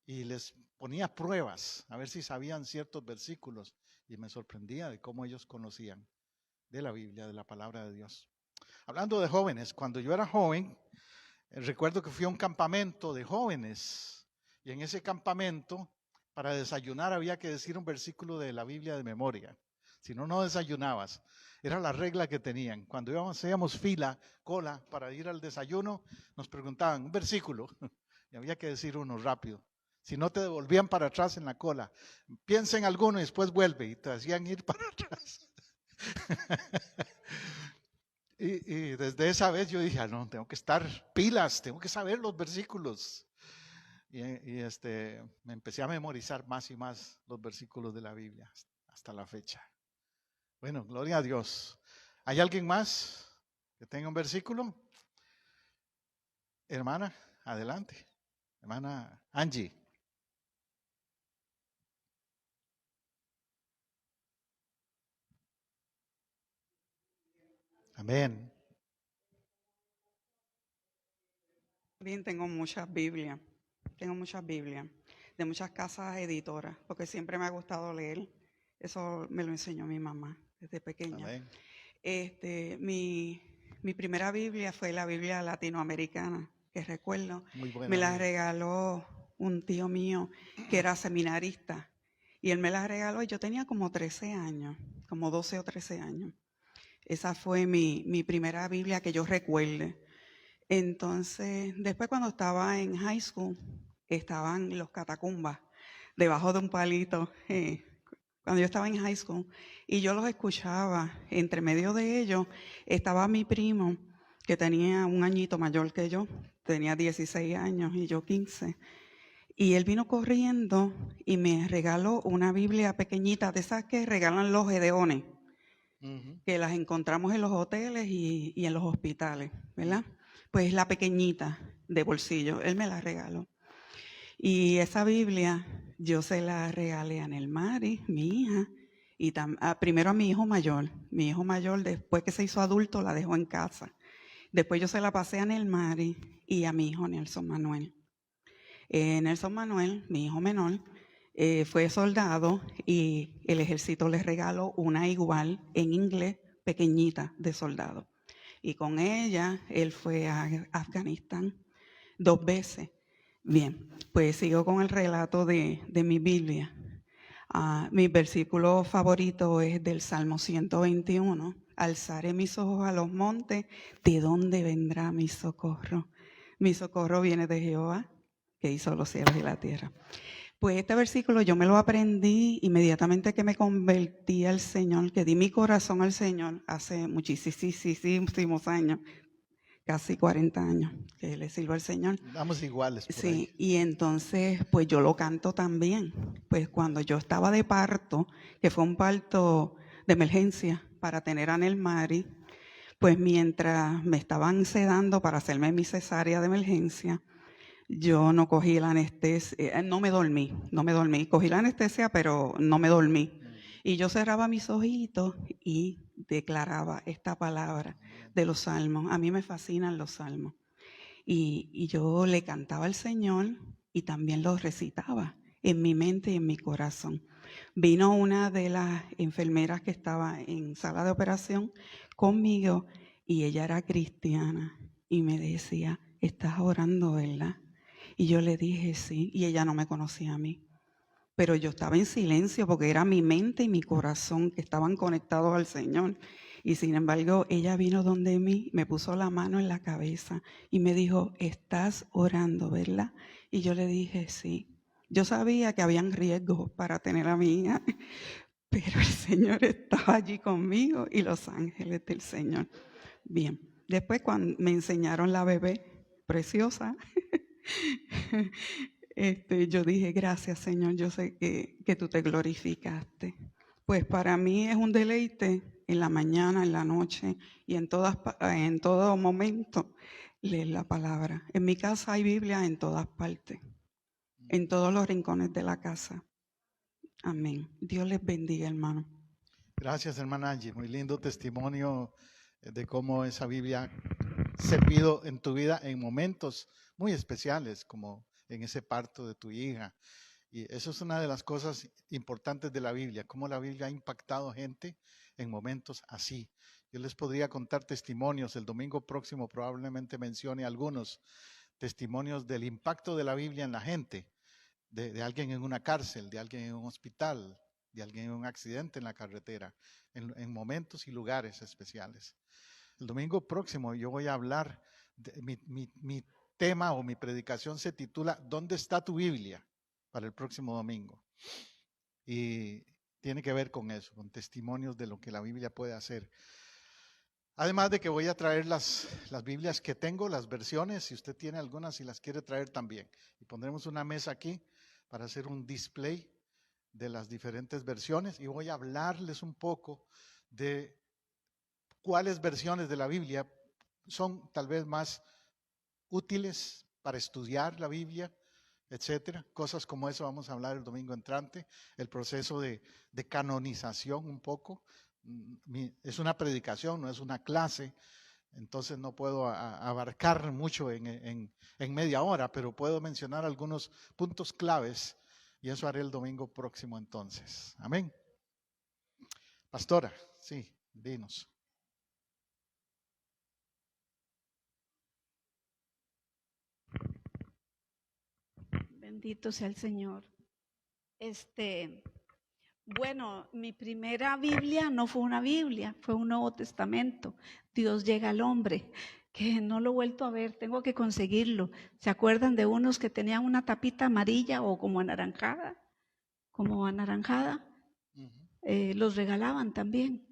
Speaker 1: y les ponía pruebas, a ver si sabían ciertos versículos, y me sorprendía de cómo ellos conocían de la Biblia, de la palabra de Dios. Hablando de jóvenes, cuando yo era joven, recuerdo que fui a un campamento de jóvenes, y en ese campamento, para desayunar había que decir un versículo de la Biblia de memoria, si no, no desayunabas. Era la regla que tenían. Cuando hacíamos cola para ir al desayuno, nos preguntaban un versículo, y había que decir uno rápido. Si no, te devolvían para atrás en la cola. Piensa en alguno y después vuelve y te hacían ir para atrás. y desde esa vez yo dije, no, tengo que estar pilas, tengo que saber los versículos. Y me empecé a memorizar más y más los versículos de la Biblia hasta la fecha. Bueno, gloria a Dios. ¿Hay alguien más que tenga un versículo? Hermana, adelante. Hermana Angie. Amén.
Speaker 5: Bien, tengo muchas Biblias de muchas casas editoras, porque siempre me ha gustado leer. Eso me lo enseñó mi mamá desde pequeña.
Speaker 1: Amén.
Speaker 5: Mi primera Biblia fue la Biblia latinoamericana, que recuerdo.
Speaker 1: Muy buena.
Speaker 5: Me la regaló un tío mío que era seminarista, y él me la regaló y yo tenía como 13 años, como 12 o 13 años. Esa fue mi primera Biblia que yo recuerde. Entonces, después cuando estaba en high school, estaban los catacumbas debajo de un palito, cuando yo estaba en high school, y yo los escuchaba. Entre medio de ellos estaba mi primo, que tenía un añito mayor que yo, tenía 16 años y yo 15, y él vino corriendo y me regaló una Biblia pequeñita, de esas que regalan los gedeones, que las encontramos en los hoteles y en los hospitales, ¿verdad? Pues la pequeñita de bolsillo, él me la regaló. Y esa Biblia yo se la regalé a Nelmari, mi hija, y primero a mi hijo mayor. Mi hijo mayor, después que se hizo adulto, la dejó en casa. Después yo se la pasé a Nelmari y a mi hijo Nelson Manuel. Nelson Manuel, mi hijo menor, fue soldado y el ejército le regaló una igual en inglés, pequeñita, de soldado. Y con ella, él fue a Afganistán 2 veces. Bien, pues sigo con el relato de mi Biblia. Mi versículo favorito es del Salmo 121. Alzaré mis ojos a los montes, ¿de dónde vendrá mi socorro? Mi socorro viene de Jehová, que hizo los cielos y la tierra. Pues este versículo yo me lo aprendí inmediatamente que me convertí al Señor, que di mi corazón al Señor hace muchísimos años, casi 40 años que le sirvo al Señor.
Speaker 1: Vamos iguales por
Speaker 5: Sí,
Speaker 1: ahí.
Speaker 5: y entonces pues yo lo canto también. Pues cuando yo estaba de parto, que fue un parto de emergencia para tener a Nelmari, pues mientras me estaban sedando para hacerme mi cesárea de emergencia, yo no cogí la anestesia, no me dormí. Cogí la anestesia, pero no me dormí. Y yo cerraba mis ojitos y declaraba esta palabra de los salmos. A mí me fascinan los salmos. Y yo le cantaba al Señor y también lo recitaba en mi mente y en mi corazón. Vino una de las enfermeras que estaba en sala de operación conmigo y ella era cristiana y me decía, ¿estás orando, verdad? Y yo le dije sí, y ella no me conocía a mí. Pero yo estaba en silencio porque era mi mente y mi corazón que estaban conectados al Señor. Y sin embargo, ella vino donde mí, me puso la mano en la cabeza y me dijo, estás orando, ¿verdad? Y yo le dije sí. Yo sabía que habían riesgos para tener a mi hija, pero el Señor estaba allí conmigo y los ángeles del Señor. Bien, después cuando me enseñaron la bebé preciosa, yo dije, gracias Señor, yo sé que tú te glorificaste. Pues para mí es un deleite en la mañana, en la noche y en todo momento leer la palabra. En mi casa hay Biblia en todas partes, en todos los rincones de la casa. Amén. Dios les bendiga, hermano.
Speaker 1: Gracias, hermana Angie. Muy lindo testimonio de cómo esa Biblia ha servido en tu vida en momentos muy especiales, como en ese parto de tu hija. Y eso es una de las cosas importantes de la Biblia, cómo la Biblia ha impactado gente en momentos así. Yo les podría contar testimonios. El domingo próximo probablemente mencione algunos testimonios del impacto de la Biblia en la gente, de alguien en una cárcel, de alguien en un hospital, de alguien en un accidente en la carretera, en momentos y lugares especiales. El domingo próximo yo voy a hablar, mi tema o mi predicación se titula ¿Dónde está tu Biblia? Para el próximo domingo. Y tiene que ver con eso, con testimonios de lo que la Biblia puede hacer. Además de que voy a traer las Biblias que tengo, las versiones, si usted tiene algunas, si las quiere traer también. Y pondremos una mesa aquí para hacer un display de las diferentes versiones y voy a hablarles un poco de cuáles versiones de la Biblia son tal vez más útiles para estudiar la Biblia, etcétera. Cosas como eso vamos a hablar el domingo entrante, el proceso de canonización un poco. Es una predicación, no es una clase, entonces no puedo abarcar mucho en media hora, pero puedo mencionar algunos puntos claves y eso haré el domingo próximo entonces. Amén. Pastora, sí, dinos.
Speaker 6: Bendito sea el Señor. Bueno, mi primera Biblia no fue una Biblia, fue un Nuevo Testamento. Dios llega al hombre, que no lo he vuelto a ver, tengo que conseguirlo. ¿Se acuerdan de unos que tenían una tapita amarilla o como anaranjada? Los regalaban también.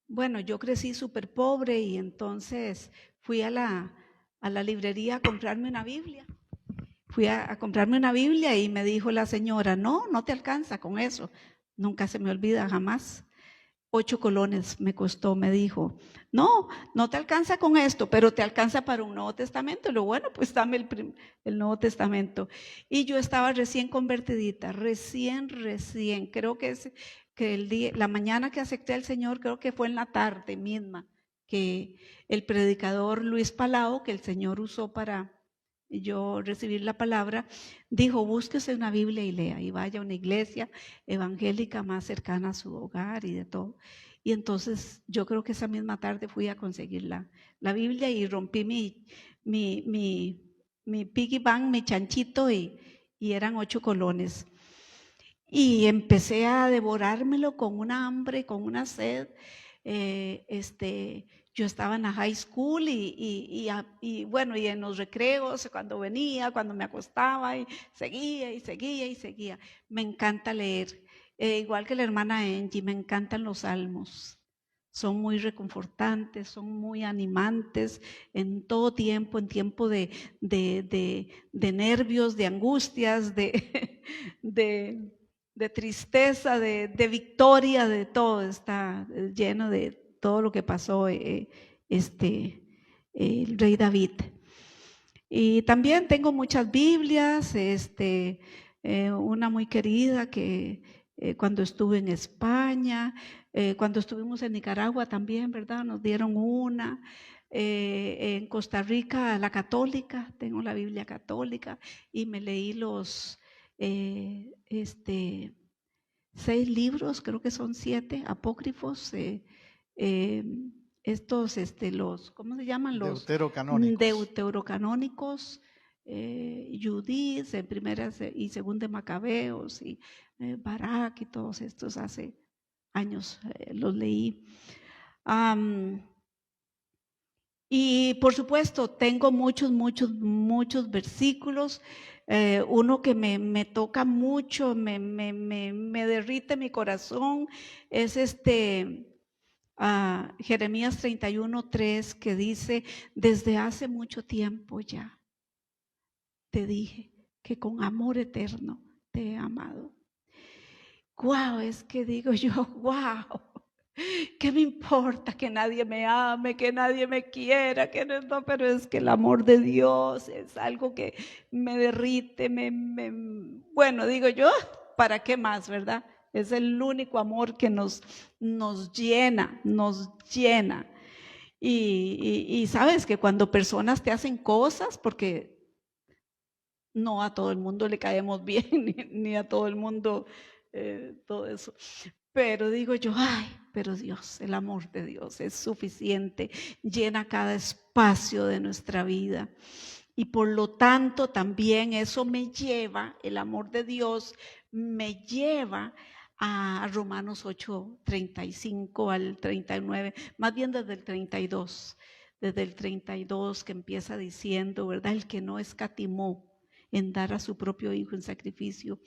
Speaker 6: Bueno, yo crecí súper pobre y entonces fui a la librería a comprarme una Biblia. Fui a comprarme una Biblia y me dijo la señora, no te alcanza con eso. Nunca se me olvida, jamás. 8 colones me costó, me dijo, no te alcanza con esto, pero te alcanza para un Nuevo Testamento. Y lo bueno, pues dame el Nuevo Testamento. Y yo estaba recién convertidita, recién, creo que la mañana que acepté al Señor, creo que fue en la tarde misma, que el predicador Luis Palau, que el Señor usó para yo recibir la palabra, dijo, búsquese una Biblia y lea, y vaya a una iglesia evangélica más cercana a su hogar y de todo. Y entonces yo creo que esa misma tarde fui a conseguir la Biblia y rompí mi piggy bank, mi chanchito, y eran 8 colones. y empecé a devorármelo con una hambre, con una sed. Yo estaba en la high school y bueno, y en los recreos, cuando venía, cuando me acostaba, y seguía y seguía y seguía. Me encanta leer, igual que la hermana Angie, me encantan los salmos. Son muy reconfortantes, son muy animantes en todo tiempo, en tiempo de nervios, de angustias, de tristeza, de victoria, de todo. Está lleno de todo lo que pasó el rey David. Y también tengo muchas Biblias, una muy querida que cuando estuve en España, cuando estuvimos en Nicaragua también, ¿verdad? Nos dieron una. En Costa Rica, la católica, tengo la Biblia católica y me leí los 6 libros, creo que son 7 apócrifos, los, ¿cómo se llaman? Los deuterocanónicos, Judith, en primera y segunda de Macabeos, y Barak, y todos estos hace años los leí. Y por supuesto, tengo muchos versículos. Uno que me toca mucho, me derrite mi corazón, es Jeremías 31:3, que dice: desde hace mucho tiempo ya te dije que con amor eterno te he amado. Wow, es que digo yo, wow. ¿Qué me importa que nadie me ame, que nadie me quiera? No, pero es que el amor de Dios es algo que me derrite, bueno, digo yo, ¿para qué más, verdad? Es el único amor que nos llena, Y sabes que cuando personas te hacen cosas, porque no a todo el mundo le caemos bien, ni a todo el mundo todo eso. Pero digo yo, ay, pero Dios, el amor de Dios es suficiente, llena cada espacio de nuestra vida. Y por lo tanto también eso me lleva, el amor de Dios me lleva a Romanos 8:35 al 39, más bien desde el 32. Desde el 32 que empieza diciendo, ¿verdad? El que no escatimó en dar a su propio hijo en sacrificio,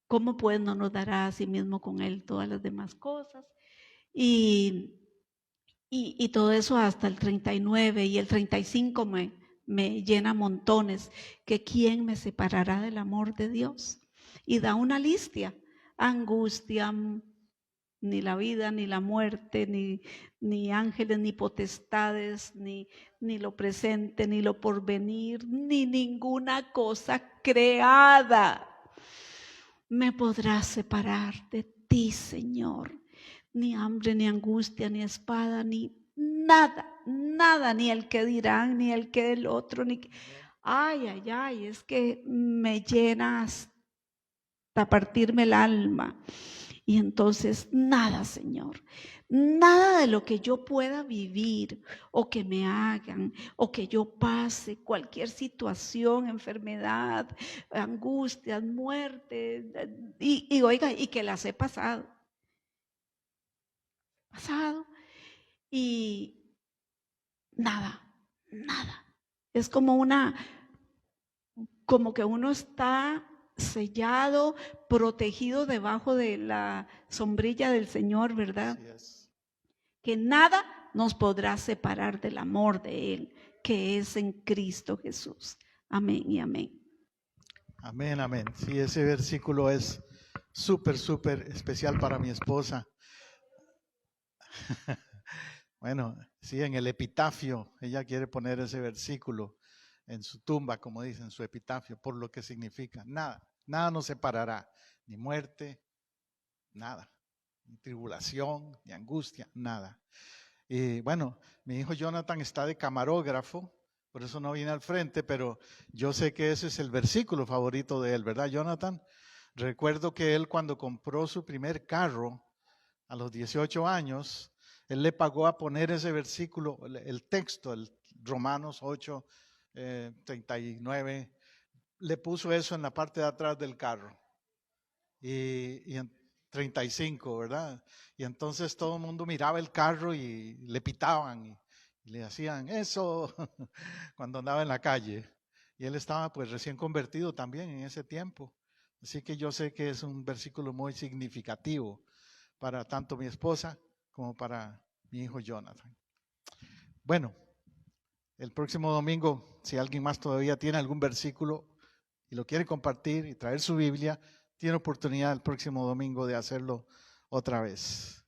Speaker 6: ¿cómo pues no nos dará a sí mismo con él todas las demás cosas? Y todo eso hasta el 39, y el 35 me llena montones, que quién me separará del amor de Dios. Y da una lista: angustia, ni la vida, ni la muerte, ni ángeles, ni potestades, ni lo presente, ni lo porvenir, ni ninguna cosa creada me podrá separar de ti, Señor. Ni hambre, ni angustia, ni espada, ni nada, ni el que dirán, ni el que del otro, ni... Ay, es que me llena hasta partirme el alma. Y entonces nada, Señor, nada de lo que yo pueda vivir o que me hagan o que yo pase, cualquier situación, enfermedad, angustias, muerte, y oiga, y que las he pasado, y nada, es como que uno está sellado, protegido debajo de la sombrilla del Señor, ¿verdad?
Speaker 1: Así es.
Speaker 6: Que nada nos podrá separar del amor de Él, que es en Cristo Jesús. Amén y amén.
Speaker 1: Amén, amén. Sí, ese versículo es súper especial para mi esposa. Bueno, sí, en el epitafio, ella quiere poner ese versículo en su tumba, como dicen, su epitafio, por lo que significa. Nada nos separará, ni muerte, nada, ni tribulación, ni angustia, nada. Y bueno, mi hijo Jonathan está de camarógrafo, por eso no viene al frente, pero yo sé que ese es el versículo favorito de él, ¿verdad, Jonathan? Recuerdo que él, cuando compró su primer carro a los 18 años, él le pagó a poner ese versículo, el texto, el Romanos 8, 39, le puso eso en la parte de atrás del carro. y en 35, ¿verdad? Y entonces todo el mundo miraba el carro y le pitaban y le hacían eso cuando andaba en la calle. Y él estaba pues recién convertido también en ese tiempo. Así que yo sé que es un versículo muy significativo para tanto mi esposa como para mi hijo Jonathan. Bueno, el próximo domingo, si alguien más todavía tiene algún versículo y lo quiere compartir y traer su Biblia, tiene oportunidad el próximo domingo de hacerlo otra vez.